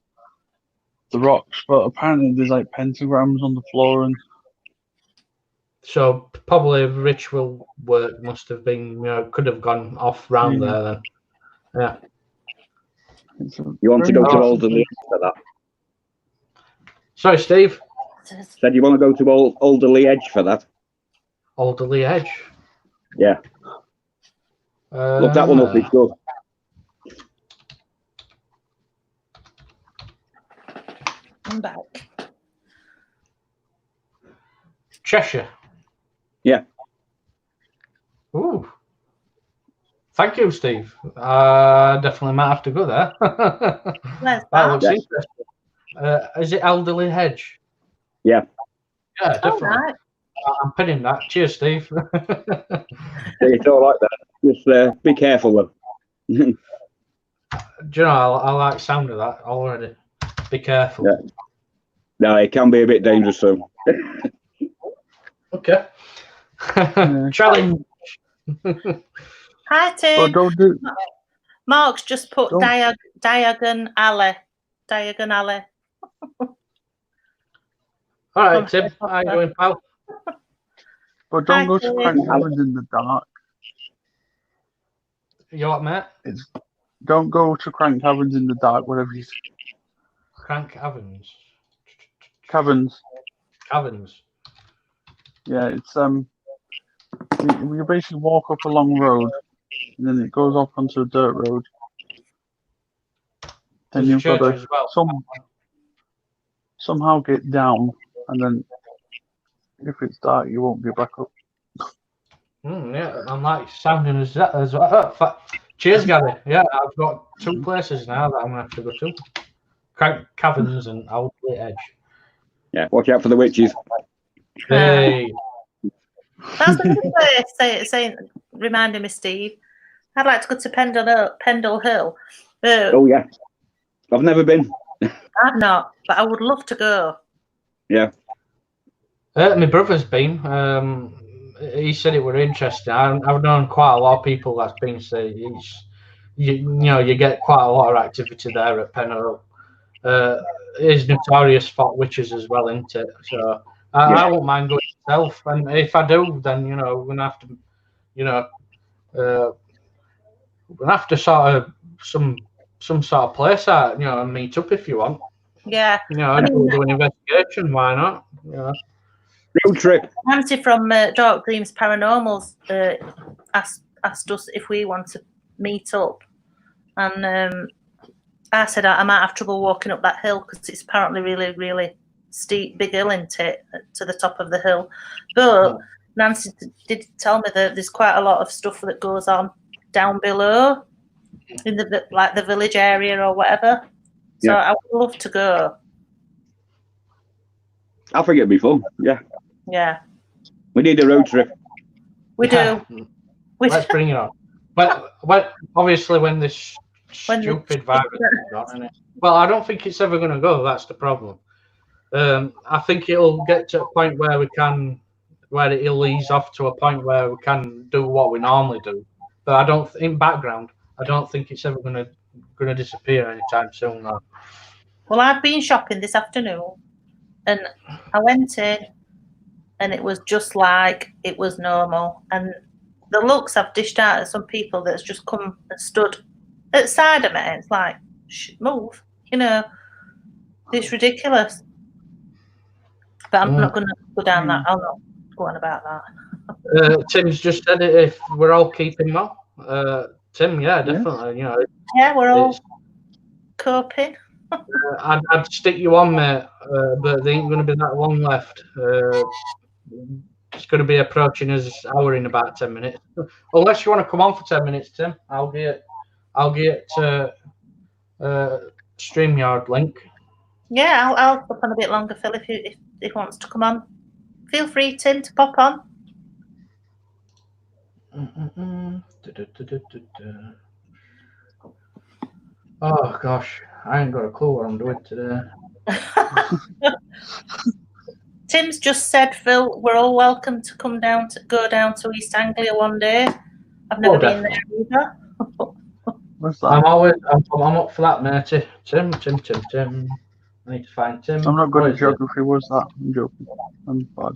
the rocks. But apparently, there's like pentagrams on the floor and. So probably ritual work must have been, could have gone off round there then. Yeah. You want to go to Alderley for that? Sorry, Steve. Said you want to go to Alderley Edge for that? Alderley Edge. Yeah. Look that one up. It's good. I'm back. Cheshire. Yeah. Ooh. Thank you, Steve. Definitely might have to go there. Where's that looks interesting. Is it Alderley Hedge? Yeah. Yeah, definitely. Right. I'm pinning that. Cheers, Steve. It's all like that. Just be careful, though. Do you know, I like the sound of that already. Be careful. Yeah. No, it can be a bit dangerous, so. Okay. Challenge. Hi, Tim. Mark's just put Diagon Alley. Diagon Alley. All right, Tim. How you doing, pal? But don't go to Crank Caverns in the dark. You what, mate? Don't go to Crank Caverns in the dark, whatever you say. Crank Caverns. Caverns. Caverns. Yeah, it's you basically walk up a long road, and then it goes off onto a dirt road. Then you've got to somehow get down, and then if it's dark, you won't get back up. Yeah, I'm like sounding as well. Cheers, Gary. Yeah, I've got 2 places now that I'm gonna have to go to: Crank Caverns and Alderley Edge. Yeah, watch out for the witches. Hey. That's a good way of saying, reminding me, Steve. I'd like to go to Pendle Hill. Oh yeah, I've never been. I've not, but I would love to go. Yeah. My brother's been. He said it were interesting. I've known quite a lot of people that's been. Say you get quite a lot of activity there at Pendle. It is notorious for witches as well, isn't it? So I won't mind going myself, and if I do, then we're gonna have to, we're gonna have to sort of some sort of place out, and meet up if you want. Yeah. Do an investigation. Why not? Road trip. Nancy from Dark Dreams Paranormals asked us if we want to meet up, and I said I might have trouble walking up that hill because it's apparently really, really steep, big hill, isn't it, to the top of the hill. But Nancy did tell me that there's quite a lot of stuff that goes on down below in the village area or whatever. So I would love to go. I think it'd be fun. Yeah. Yeah. We need a road trip. We do. Let's bring it on. But obviously when this stupid virus is on, isn't it? Well, I don't think it's ever going to go. That's the problem. I think it'll get to a point where it'll ease off to a point where we can do what we normally do. But in background, I don't think it's ever going to disappear anytime soon. No. Well, I've been shopping this afternoon, and I went in, and it was just like it was normal. And the looks I've dished out at some people that's just come and stood at the side of me. It's like, move, it's ridiculous. But I'm not going to go down that. I'll not go on about that. Tim's just said it. If we're all keeping well, Tim, yeah, definitely. Yeah, we're all coping. I'd stick you on, mate, but there ain't going to be that long left. it's going to be approaching us hour in about 10 minutes. Unless you want to come on for 10 minutes, Tim, I'll get StreamYard link. Yeah, I'll pop on a bit longer, Phil, if he wants to come on. Feel free, Tim, to pop on. Oh gosh, I ain't got a clue what I'm doing today. Tim's just said, Phil, we're all welcome to go down to East Anglia one day. I've never been there either. What's that? I'm up for that, matey. Tim. I need to find Tim. I'm not good at geography. What's that? I'm joking. I'm bad.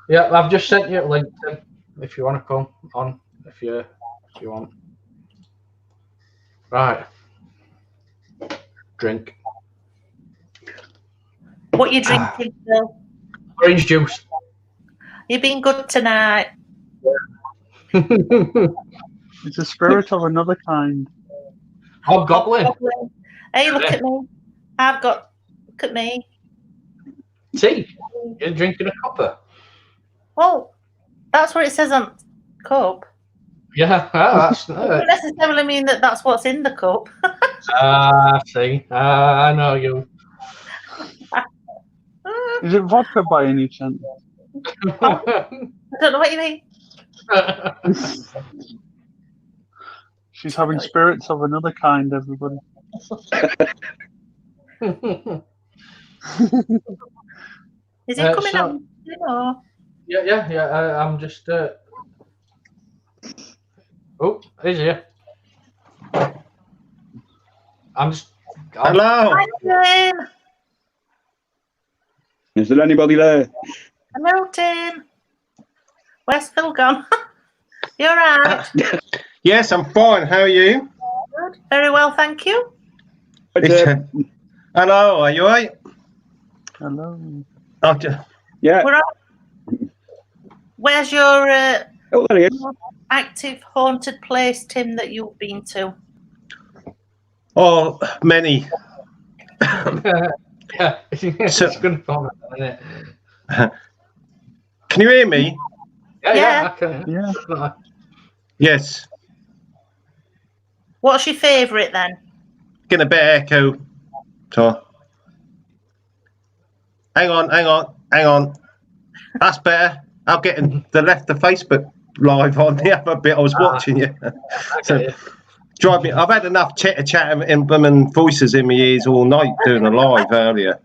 Yeah, I've just sent you a link, Tim. If you want to come on, if you want. Right. Drink. What you drinking, Phil? Orange juice. You've been good tonight. It's a spirit of another kind. Hobgoblin. Hey, look at me. Look at me. Tea. You're drinking a cuppa. Well, that's what it says on cup. Yeah, that's. Doesn't necessarily mean that that's what's in the cup. See. I know you. Is it vodka by any chance? I don't know what you mean. She's having spirits of another kind, everybody. Is it coming on? Or? Yeah. I'm just. Oh, he's here. Hello. Hi, Tim. Is there anybody there? Hello, Tim. Where's Phil gone? You all right? Yes, I'm fine. How are you? Good. Very well, thank you. Hello, are you all right? Hello. Yeah. We're all... Where's your there he is. active haunted place, Tim, that you've been to? Oh, many. Yeah, it's good fun, isn't it? Can you hear me? Yeah, I can. Yeah. Yes. What's your favourite then? Getting a bit of echo. So. Hang on. That's better. I'm getting the Facebook live on the other bit. I was watching you. So, drive me. I've had enough chitter chat and voices in my ears all night doing a live earlier.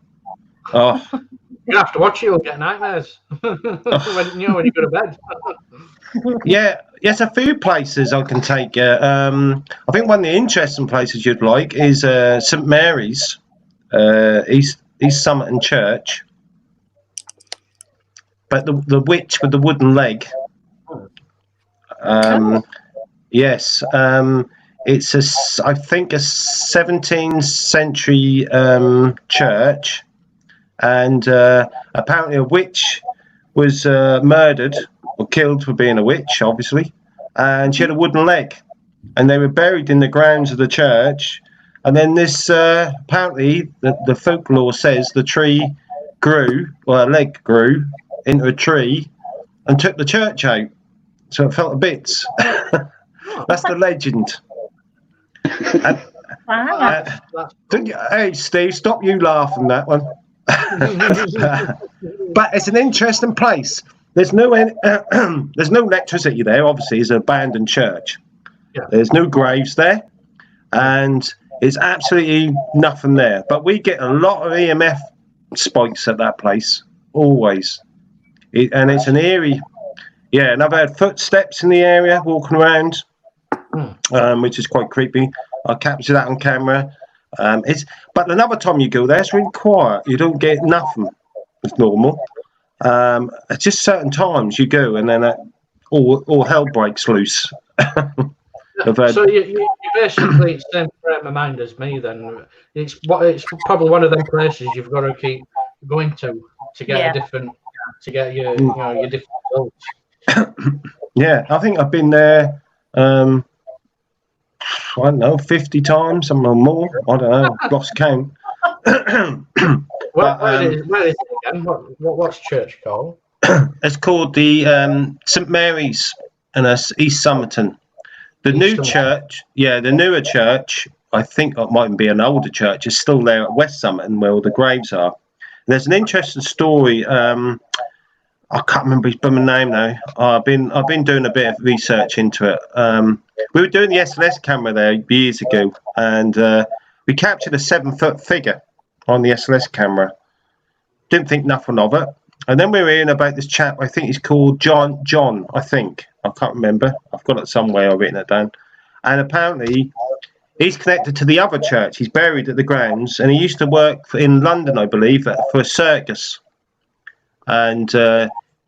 Oh. You have to watch it, you'll get nightmares when you go to bed. Yeah, yes, a few places I can take you. I think one of the interesting places you'd like is St Mary's, East Somerton Church. But the witch with the wooden leg. Yes, it's I think a 17th century church, and apparently a witch was murdered or killed for being a witch, obviously, and she had a wooden leg, and they were buried in the grounds of the church. And then this apparently the folklore says the tree grew, or a leg grew into a tree and took the church out, so it fell to bits. That's the legend. Hey Steve, stop you laughing that one. But it's an interesting place. There's no electricity there. Obviously, it's an abandoned church. Yeah. There's no graves there, and it's absolutely nothing there. But we get a lot of EMF spikes at that place, always. And it's an eerie. Yeah, and I've had footsteps in the area walking around, which is quite creepy. I capture that on camera. But another time you go there, it's really quiet. You don't get nothing. It's normal. It's just certain times you go, and then all hell breaks loose. So you basically it's the same frame of mind as me. Then it's probably one of them places you've got to keep going to get a different, to get your your different results. Yeah, I think I've been there. I don't know, 50 times, some more. I don't know, lost count. Where is it again? What's church called? It's called the St Mary's, and that's East Somerton. The newer church, I think it might be an older church, is still there at West Somerton where all the graves are. And there's an interesting story. I can't remember his name now. I've been doing a bit of research into it. We were doing the SLS camera there years ago, and we captured a 7-foot figure on the SLS camera. Didn't think nothing of it. And then we were hearing about this chap, I think he's called John, I think. I can't remember. I've got it somewhere, I've written it down. And apparently, he's connected to the other church. He's buried at the grounds, and he used to work in London, I believe, for a circus. And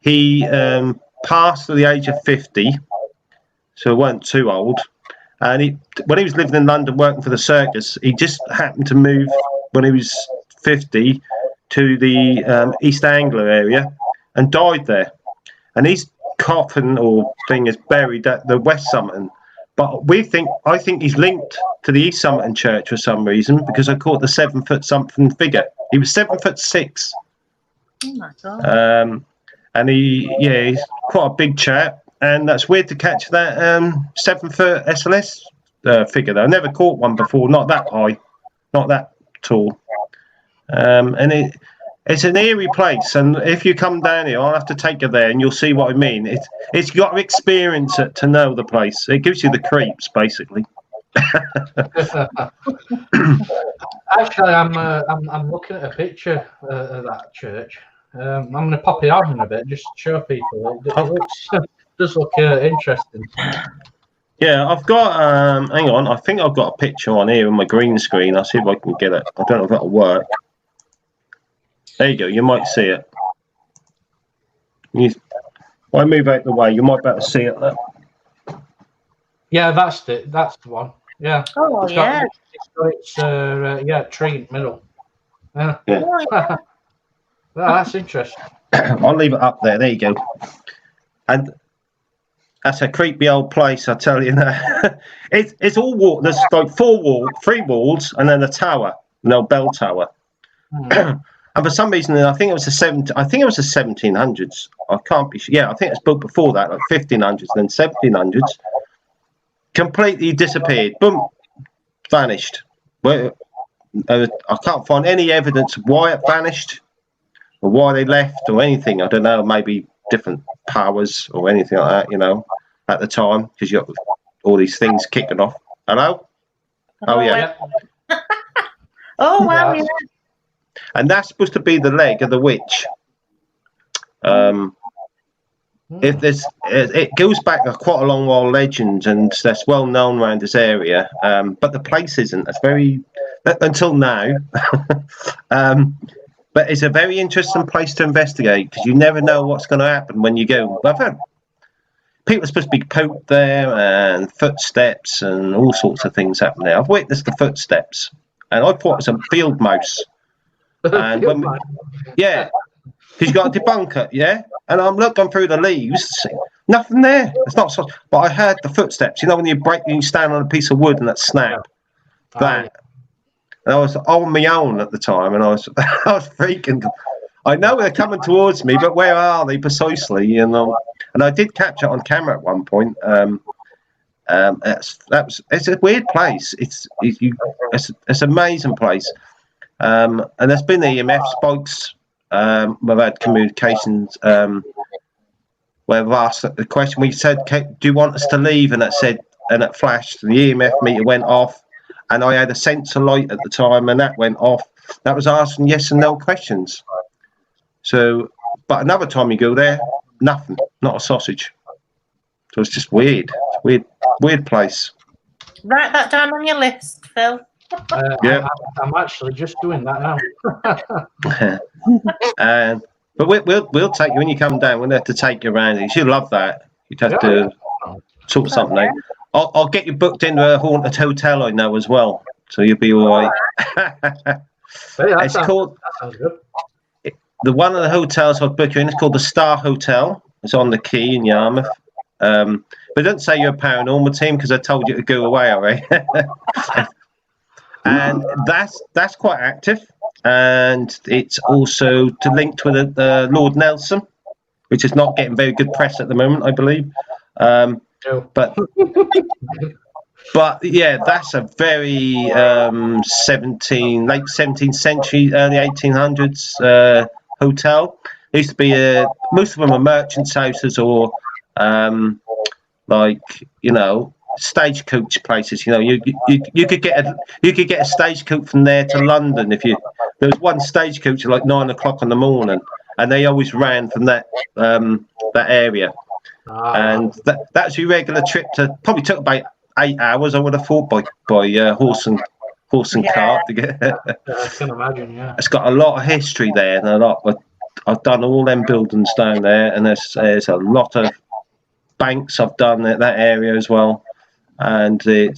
he passed at the age of 50, so he wasn't too old. And when he was living in London working for the circus, he just happened to move when he was 50 to the East Anglia area and died there. And his coffin or thing is buried at the West Somerton. But I think he's linked to the East Somerton church for some reason, because I caught the 7-foot something figure. He was 7'6". Oh my God. And he's quite a big chap, and that's weird to catch that 7-foot SLS figure. Though I never caught one before, not that high, not that tall. And it's an eerie place, and if you come down here, I'll have to take you there, and you'll see what I mean. It's got to experience it to know the place. It gives you the creeps, basically. Actually, I'm looking at a picture of that church. I'm going to pop it on in a bit just to show people. It does look interesting. Yeah, I've got. Hang on, I think I've got a picture on here on my green screen. I'll see if I can get it. I don't know if that'll work. There you go. You might see it. If I move out the way, you might be able to see it there. Yeah, that's it. That's the one. Yeah. Oh, yeah. It's tree in the middle. Yeah. Yeah. Well, that's interesting. I'll leave it up there. There you go. And that's a creepy old place, I tell you now. It's all wall. There's like 3 walls, and then a tower, no bell tower. And for some reason, I think it was the 1700s. I can't be sure. Yeah, I think it's built before that, like 1500s, then 1700s. Completely disappeared. Boom, vanished. Well, I can't find any evidence of why it vanished, or why they left, or anything. I don't know. Maybe different powers or anything like that. At the time, because you got all these things kicking off. Hello? Oh yeah. Oh wow! Yeah. And that's supposed to be the leg of the witch. If there's, it goes back quite a long while legend, and that's well known around this area. But the place isn't. It's very until now. But it's a very interesting place to investigate, because you never know what's going to happen when you go. People are supposed to be poked there, and footsteps and all sorts of things happen there. I've witnessed the footsteps, and I thought it was a field mouse. And because you got to debunk it, yeah. And I'm looking through the leaves, nothing there. It's not so. But I heard the footsteps. When you stand on a piece of wood and that snap, that. And I was on my own at the time, and I was freaking. I know they're coming towards me, but where are they precisely? And I did capture it on camera at one point. It's a weird place. It's an amazing place. And there's been EMF spikes. We've had communications where we've asked the question. We said, "Do you want us to leave?" And it flashed. The EMF meter went off, and I had a sensor light at the time, and that went off. That was asking yes and no questions. So, but another time you go there, nothing, not a sausage. So it's just weird. Weird place. Write that down on your list, Phil. Yeah, I'm actually just doing that now. But we'll take you when you come down. We'll have to take you around. You'll love that. You'd have to sort something out. I'll get you booked into a haunted hotel I know as well, so you'll be all right. It's called. That sounds good. The one of the hotels I'll book you in is called the Star Hotel. It's on the Quay in Yarmouth. But don't say you're a paranormal team, because I told you to go away already. and that's quite active. And it's also to link with Lord Nelson, which is not getting very good press at the moment, I believe. But yeah, that's a very late 17th century, early 1800s hotel. It used to be most of them are merchants' houses or stagecoach places. You could get a stagecoach from there to London if you. There was one stagecoach at like 9 o'clock in the morning, and they always ran from that area. And that's your regular trip to probably took about 8 hours. I would have thought by horse and cart to get. I can imagine. Yeah, it's got a lot of history there, and a lot. I've done all them buildings down there, and there's a lot of banks I've done at that area as well. And a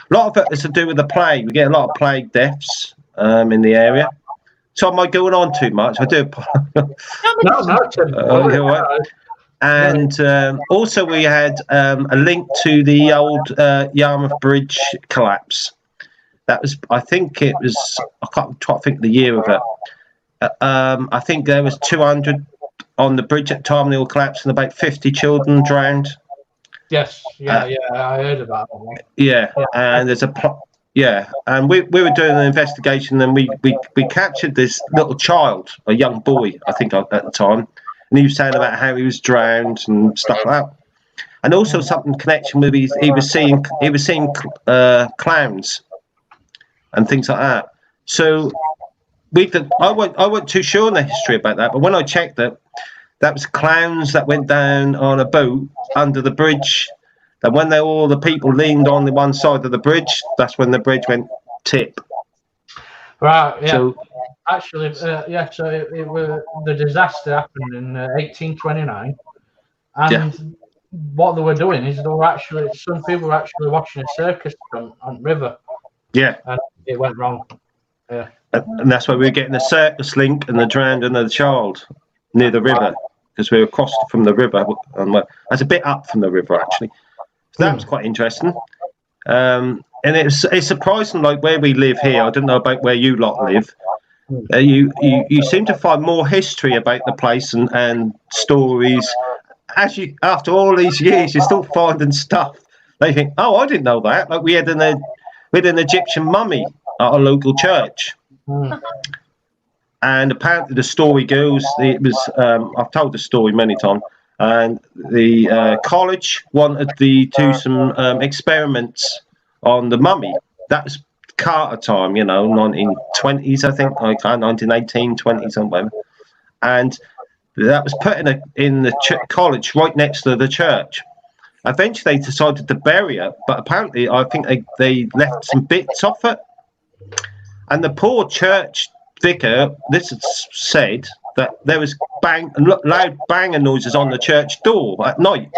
lot of it is to do with the plague. We get a lot of plague deaths in the area. So am I going on too much? I do. No. And also we had a link to the old Yarmouth Bridge collapse. That was, I think it was, I can't think the year of it. I think there was 200 on the bridge at the time they all collapsed and about 50 children drowned. Yes, I heard about that. Yeah, and there's and we were doing an investigation and we captured this little child, a young boy, I think at the time, and he was saying about how he was drowned and stuff like that, and also something in connection with he was seeing clowns and things like that. So I wasn't too sure on the history about that, but when I checked it, that was clowns that went down on a boat under the bridge. And when all the people leaned on the one side of the bridge, that's when the bridge went tip. Right. Yeah. So, actually, So it was the disaster happened in 1829, and what they were doing is some people were actually watching a circus on the river. Yeah. And it went wrong. Yeah. And that's why we were getting the circus link and the drowning of the child near the river. Because we were across from the river, and it's a bit up from the river actually. So that was quite interesting. And it's surprising, like where we live here. I don't know about where you lot live. You seem to find more history about the place and stories. After all these years, you're still finding stuff. They think, oh, I didn't know that. Like we had an Egyptian mummy at a local church. And apparently the story goes, it was, I've told the story many times, and the college wanted to do some experiments on the mummy. That was Carter time, 1920s, I think, 1918, 20s, or whatever. And that was put in the college right next to the church. Eventually they decided to bury it, but apparently I think they left some bits off it. And the poor church vicar, this is said that there was loud banging noises on the church door at night,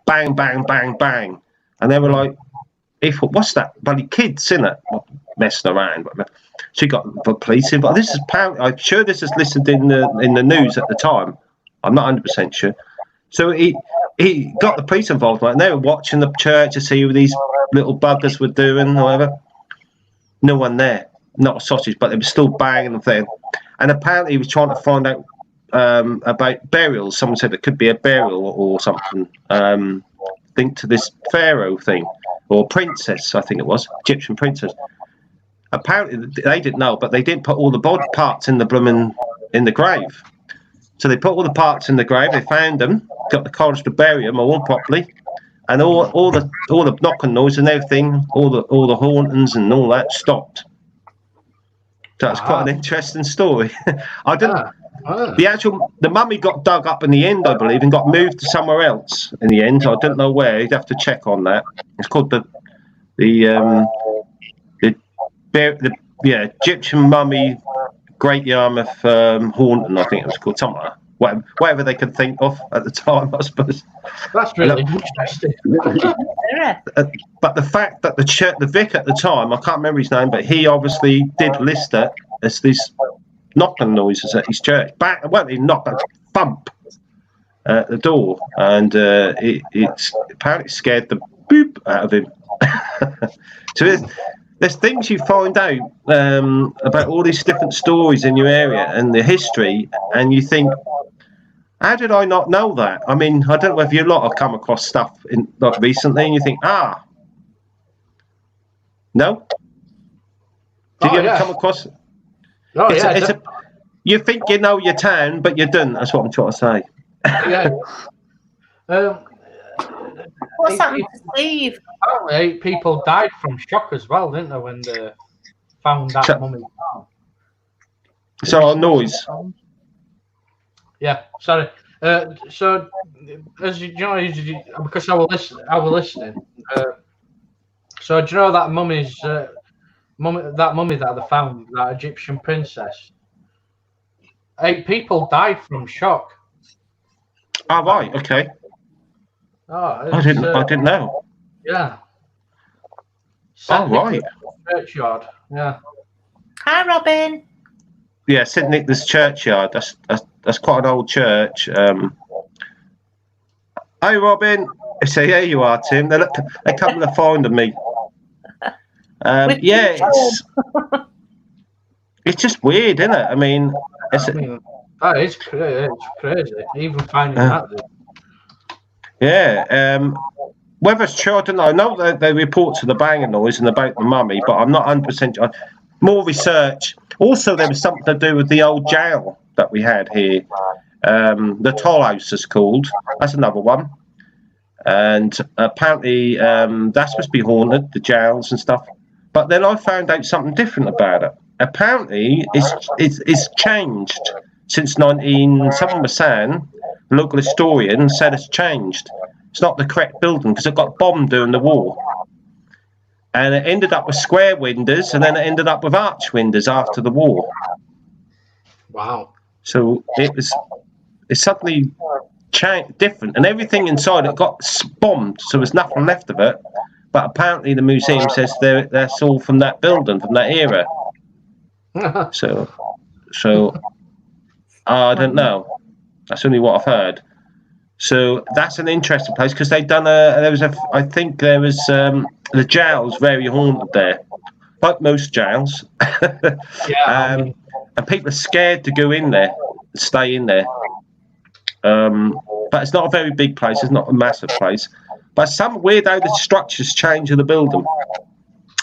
bang, bang, bang, bang, and they were like, "What's that? Bloody kids, innit? Messing around." So you got the police in, but this is apparently, I'm sure this is listed in the news at the time. I'm not 100% sure. So he got the police involved, and they were watching the church to see what these little buggers were doing, or whatever. No one there. Not a sausage, but they were still banging the thing. And apparently he was trying to find out about burials. Someone said it could be a burial or something linked to this pharaoh thing, or princess, I think it was, Egyptian princess. Apparently they didn't know, but they didn't put all the body parts in the grave. So they put all the parts in the grave, they found them, got the college to bury them all properly, and all the knocking noise and everything, all the hauntings and all that stopped. So that's quite an interesting story. I don't. The mummy got dug up in the end, I believe, and got moved to somewhere else in the end. I don't know where. You'd have to check on that. It's called the Egyptian mummy Great Yarmouth haunting. I think it was called something like that. Whatever they could think of at the time, I suppose. That's really interesting. But the fact that the vicar at the time, I can't remember his name, but he obviously did list it as these knocking noises at his church. He knocked a thump at the door, and it apparently scared the boop out of him. So there's things you find out about all these different stories in your area and the history, and you think, how did I not know that? I mean, I don't know if you lot have come across stuff like recently, and you think, no. Do you ever come across? You think you know your town, but you don't. That's what I'm trying to say. Yeah. What's happened to Steve? Apparently, 8 people died from shock as well, didn't they, when they found that mummy? So, noise. Yeah, sorry. So, as you know, because I was listening. So, do you know that mummy's that mummy that they found, that Egyptian princess? 8 people died from shock. Oh, right, okay. Oh, I didn't know. Yeah. Oh, right. Churchyard. Yeah. Hi, Robin. Yeah, St Nicholas Churchyard. That's quite an old church. Hi, Robin. I say, here you are, Tim. They come to find me. Yeah, it's just weird, isn't it? I mean, it's crazy. Even finding that. Yeah. Whether it's true, I don't know. I know that they report to the banging noise and about the mummy, but I'm not 100% sure. More research. Also, there was something to do with the old jail that we had here. The Toll House is called. That's another one. And apparently, that's supposed to be haunted, the jails and stuff. But then I found out something different about it. Apparently, it's changed since someone was saying, a local historian said it's changed. It's not the correct building because it got bombed during the war. And it ended up with square windows, and then it ended up with arch windows after the war. Wow. So it's suddenly different, and everything inside it got bombed, so there's nothing left of it. But apparently the museum says that's all from that building, from that era. So I don't know. That's only what I've heard. So that's an interesting place because they've done I think there was the jail's very haunted there, like most jails. Yeah. And people are scared to go in there, stay in there. But it's not a very big place. It's not a massive place. But some weird how the structures change of the building.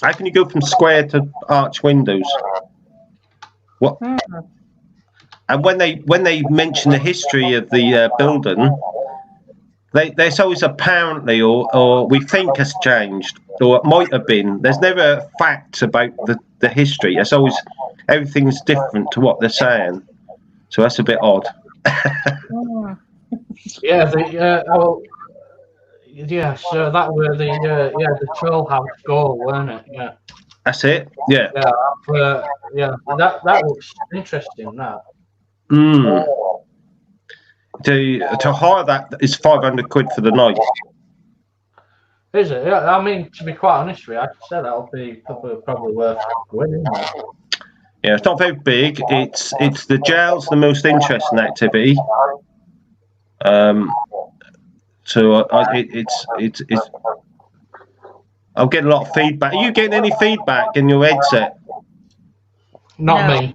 How can you go from square to arch windows? What? And when they mention the history of the building, there's always apparently or we think has changed or it might have been. There's never facts about the history. It's always everything's different to what they're saying. So that's a bit odd. Yeah, so that were the troll house goal, weren't it? Yeah. That's it. Yeah. Yeah. That looks interesting. That. To hire that is £500 for the night. Is it? Yeah. I mean, to be quite honest with you, I'd say that'll be probably worth winning. Yeah, it's not very big. It's the jail's the most interesting activity. So it's I'll get a lot of feedback. Are you getting any feedback in your headset? Not me.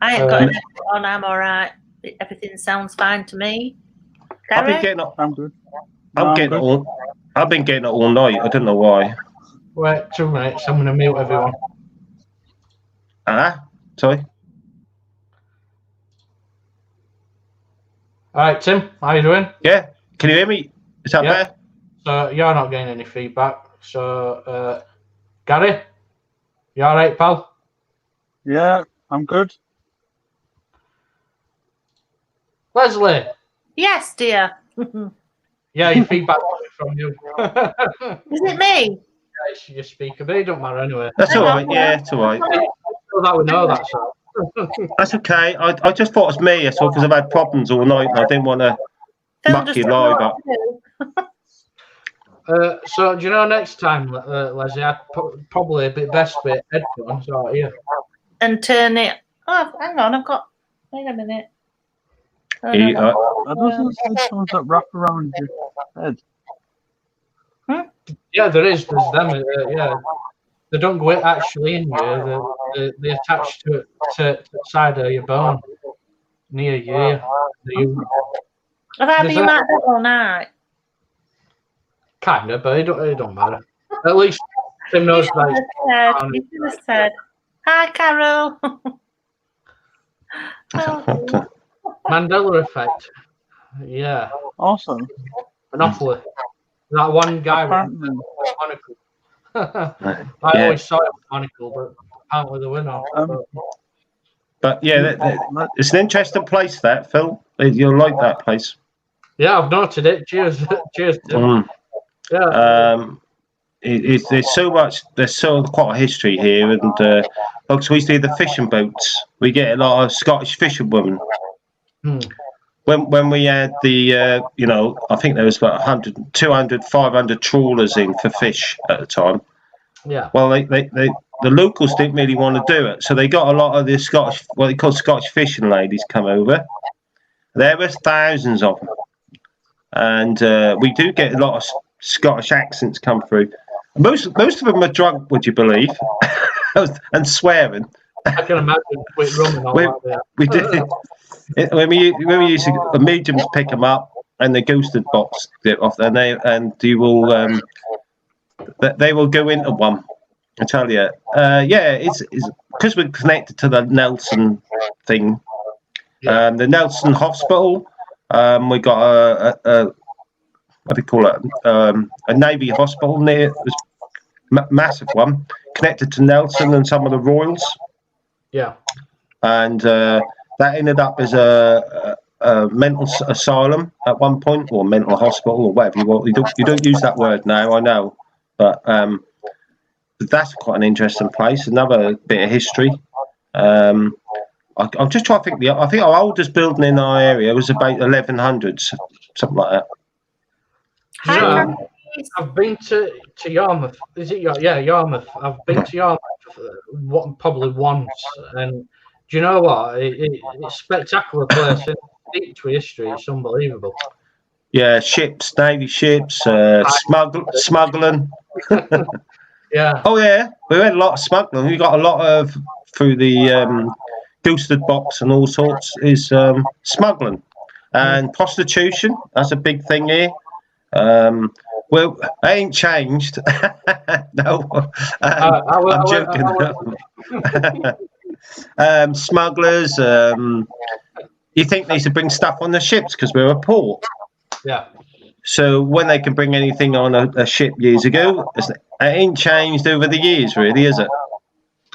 I ain't got anything on. I'm all right. Everything sounds fine to me. I've been getting it. I'm good. I've been getting it all night. I don't know why. Wait 2 minutes. I'm going to mute everyone. Sorry. All right, Tim. How you doing? Yeah. Can you hear me? Is that better? So you're not getting any feedback. So Gary, you all right, pal? Yeah, I'm good. Leslie. Yes, dear. Yeah, your feedback from you. Is it me? Yeah, it's your speaker, but it don't matter anyway. That's all right. Yeah, it's all right. So that we know that. So. That's okay. I just thought it was me, that's all, because I've had problems all night and I didn't want to muck you live up. So do you know next time, Leslie, I'd probably a bit best with headphones out here. And turn it. Oh, hang on, wait a minute. Are those headphones that wrap around your head? Yeah, there's them. Yeah. they don't go actually in you. They attach to the side of your bone near you. Have I been like that all night? Kind of, but it don't matter. At least Tim knows that. You should have said, "Hi, Carol." Mandela effect. Yeah. Awesome. Monopoly. That one guy with monocle. I always saw it with monocle, but apparently the winner. But yeah, it's an interesting place, that Phil. You'll like that place. Yeah, I've noted it. Cheers, cheers, Tim. Yeah. There's so much. There's quite a history here, and because we do the fishing boats, we get a lot of Scottish fisherwomen. When we had the, I think there was about 100, 200, 500 trawlers in for fish at the time. Yeah. Well, the locals didn't really want to do it, so they got a lot of the Scottish, what they call Scottish fishing ladies, come over. There was thousands of them, and we do get a lot of Scottish accents come through. Most of them are drunk, would you believe, and swearing. I can imagine with rum and all that. We did. When we used to, the mediums pick them up and the ghosted box get off, and they will go into one. I tell you, it's because we're connected to the Nelson thing. The Nelson Hospital. We got a what do you call it? A Navy hospital near, massive one, connected to Nelson and some of the Royals. Yeah. And that ended up as a mental asylum at one point, or mental hospital, or whatever you want. You don't use that word now, I know, but that's quite an interesting place. Another bit of history. I'm just trying to think. I think our oldest building in our area was about 1100s, something like that. Yeah, I've been to Yarmouth. Is it Yarmouth? I've been to Yarmouth probably once, and do you know what? It's a spectacular place. It's deep to history. It's unbelievable. Yeah, ships, Navy ships, smuggling. Yeah. Oh yeah, we had a lot of smuggling. We got a lot of through the ghosted box and all sorts is smuggling and prostitution. That's a big thing here. Well, I ain't changed. No, I'm joking. Smugglers. You think they should bring stuff on the ships because we're a port. Yeah. So when they can bring anything on a ship years ago, it ain't changed over the years, really, is it?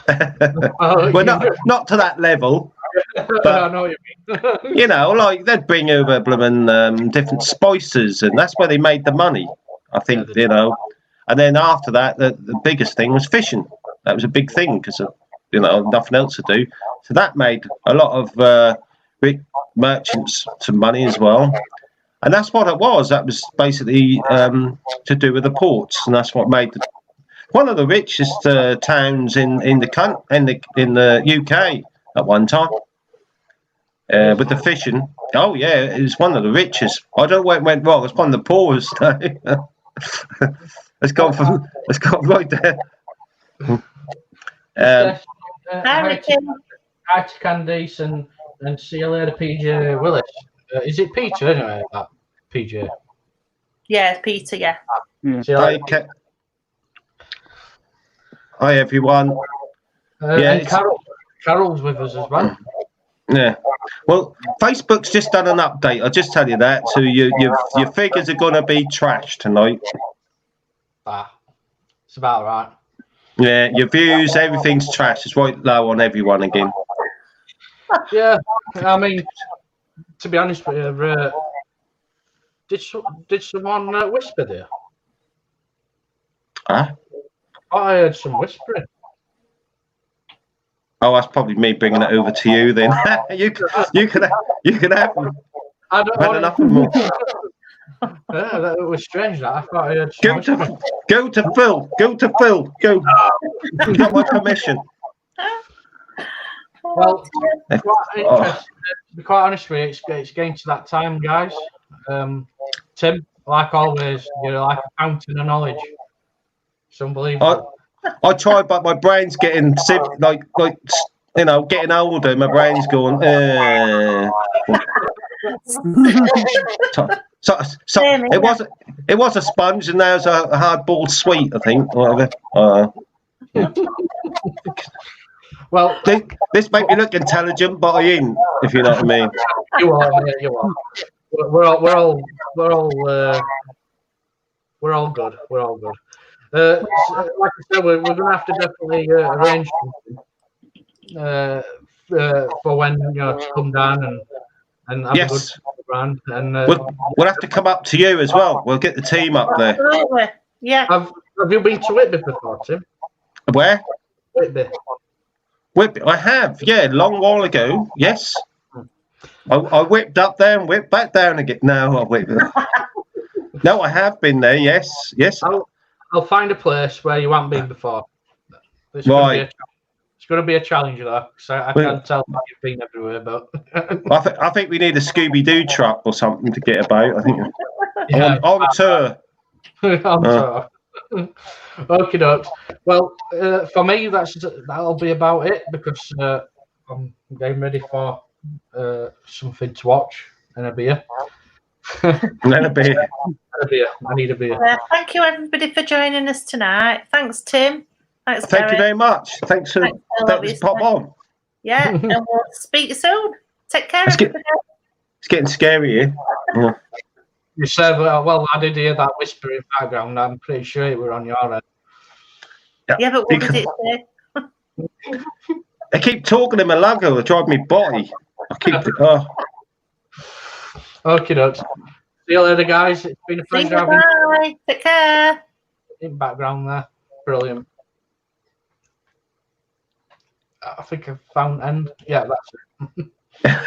Well, not to that level. But, I know what you mean. Like they'd bring over blooming different spices, and that's where they made the money. I think, And then after that, the biggest thing was fishing. That was a big thing because nothing else to do. So that made a lot of big merchants some money as well. And that's what it was. That was basically to do with the ports, and that's what made one of the richest towns in the UK at one time. With the fishing. Oh yeah, it was one of the richest. I don't know where it went wrong. It's one of the poorest. It's gone right there. Hi to Candice and see you later, PJ Willis. Is it Peter anyway? That PJ. Yeah, it's Peter. Yeah. Hi everyone. And Carol's with us as well. Yeah. Well, Facebook's just done an update. I'll just tell you that. So your figures are going to be trashed tonight. It's about right. Yeah, your views, everything's trash. It's right low on everyone again. Yeah, I mean, to be honest with you, did someone whisper there? Huh? I heard some whispering. Oh, that's probably me bringing it over to you then. you can have them. I don't know enough of them. Yeah, that was strange. That I thought I heard. Go to Phil. Go. You got my permission. Well, to be quite honest with you, it's getting to that time, guys. Tim, like always, you're like a fountain of knowledge. It's unbelievable. I tried, but my brain's getting like getting older. My brain's going. So it was a sponge, and now it's a hard-boiled sweet. I think. Whatever. Well, this make me look intelligent, but I ain't. If you know what I mean. You are. Yeah, you are. We're all good. We're all good. So, like I said, we're going to have to definitely arrange something for when to come down and have a good brand. And we'll have to come up to you as well. We'll get the team up there. Absolutely. Yeah. Have you been to Whitby before, Tim? Where? Whitby. I have, yeah, a long while ago. Yes, I whipped up there and whipped back down again. No, I whipped. No, I have been there. Yes. I'll find a place where you haven't been before. It's right. Going to be a challenge though, so I can't tell how you've been everywhere. But I think we need a Scooby-Doo truck or something to get about. I think on tour. On tour. Okie dokes. Well, for me, that'll be about it because I'm getting ready for something to watch and a beer. And a beer. I need a beer. Thank you, everybody, for joining us tonight. Thanks, Tim. Thanks, Thank you very much. Thanks for pop on. Yeah, and we'll speak soon. Take care, everybody. It's getting scary here. Yeah. You said, well, I did hear that whisper in the background. I'm pretty sure it were on your end. Yeah, but what did it say? I keep talking to my logo. They drive me body. I keep. Okay, dokes. See you later, guys. It's been a pleasure having you. Bye. Take care. In background there. Brilliant. I think I've found end. Yeah, that's it.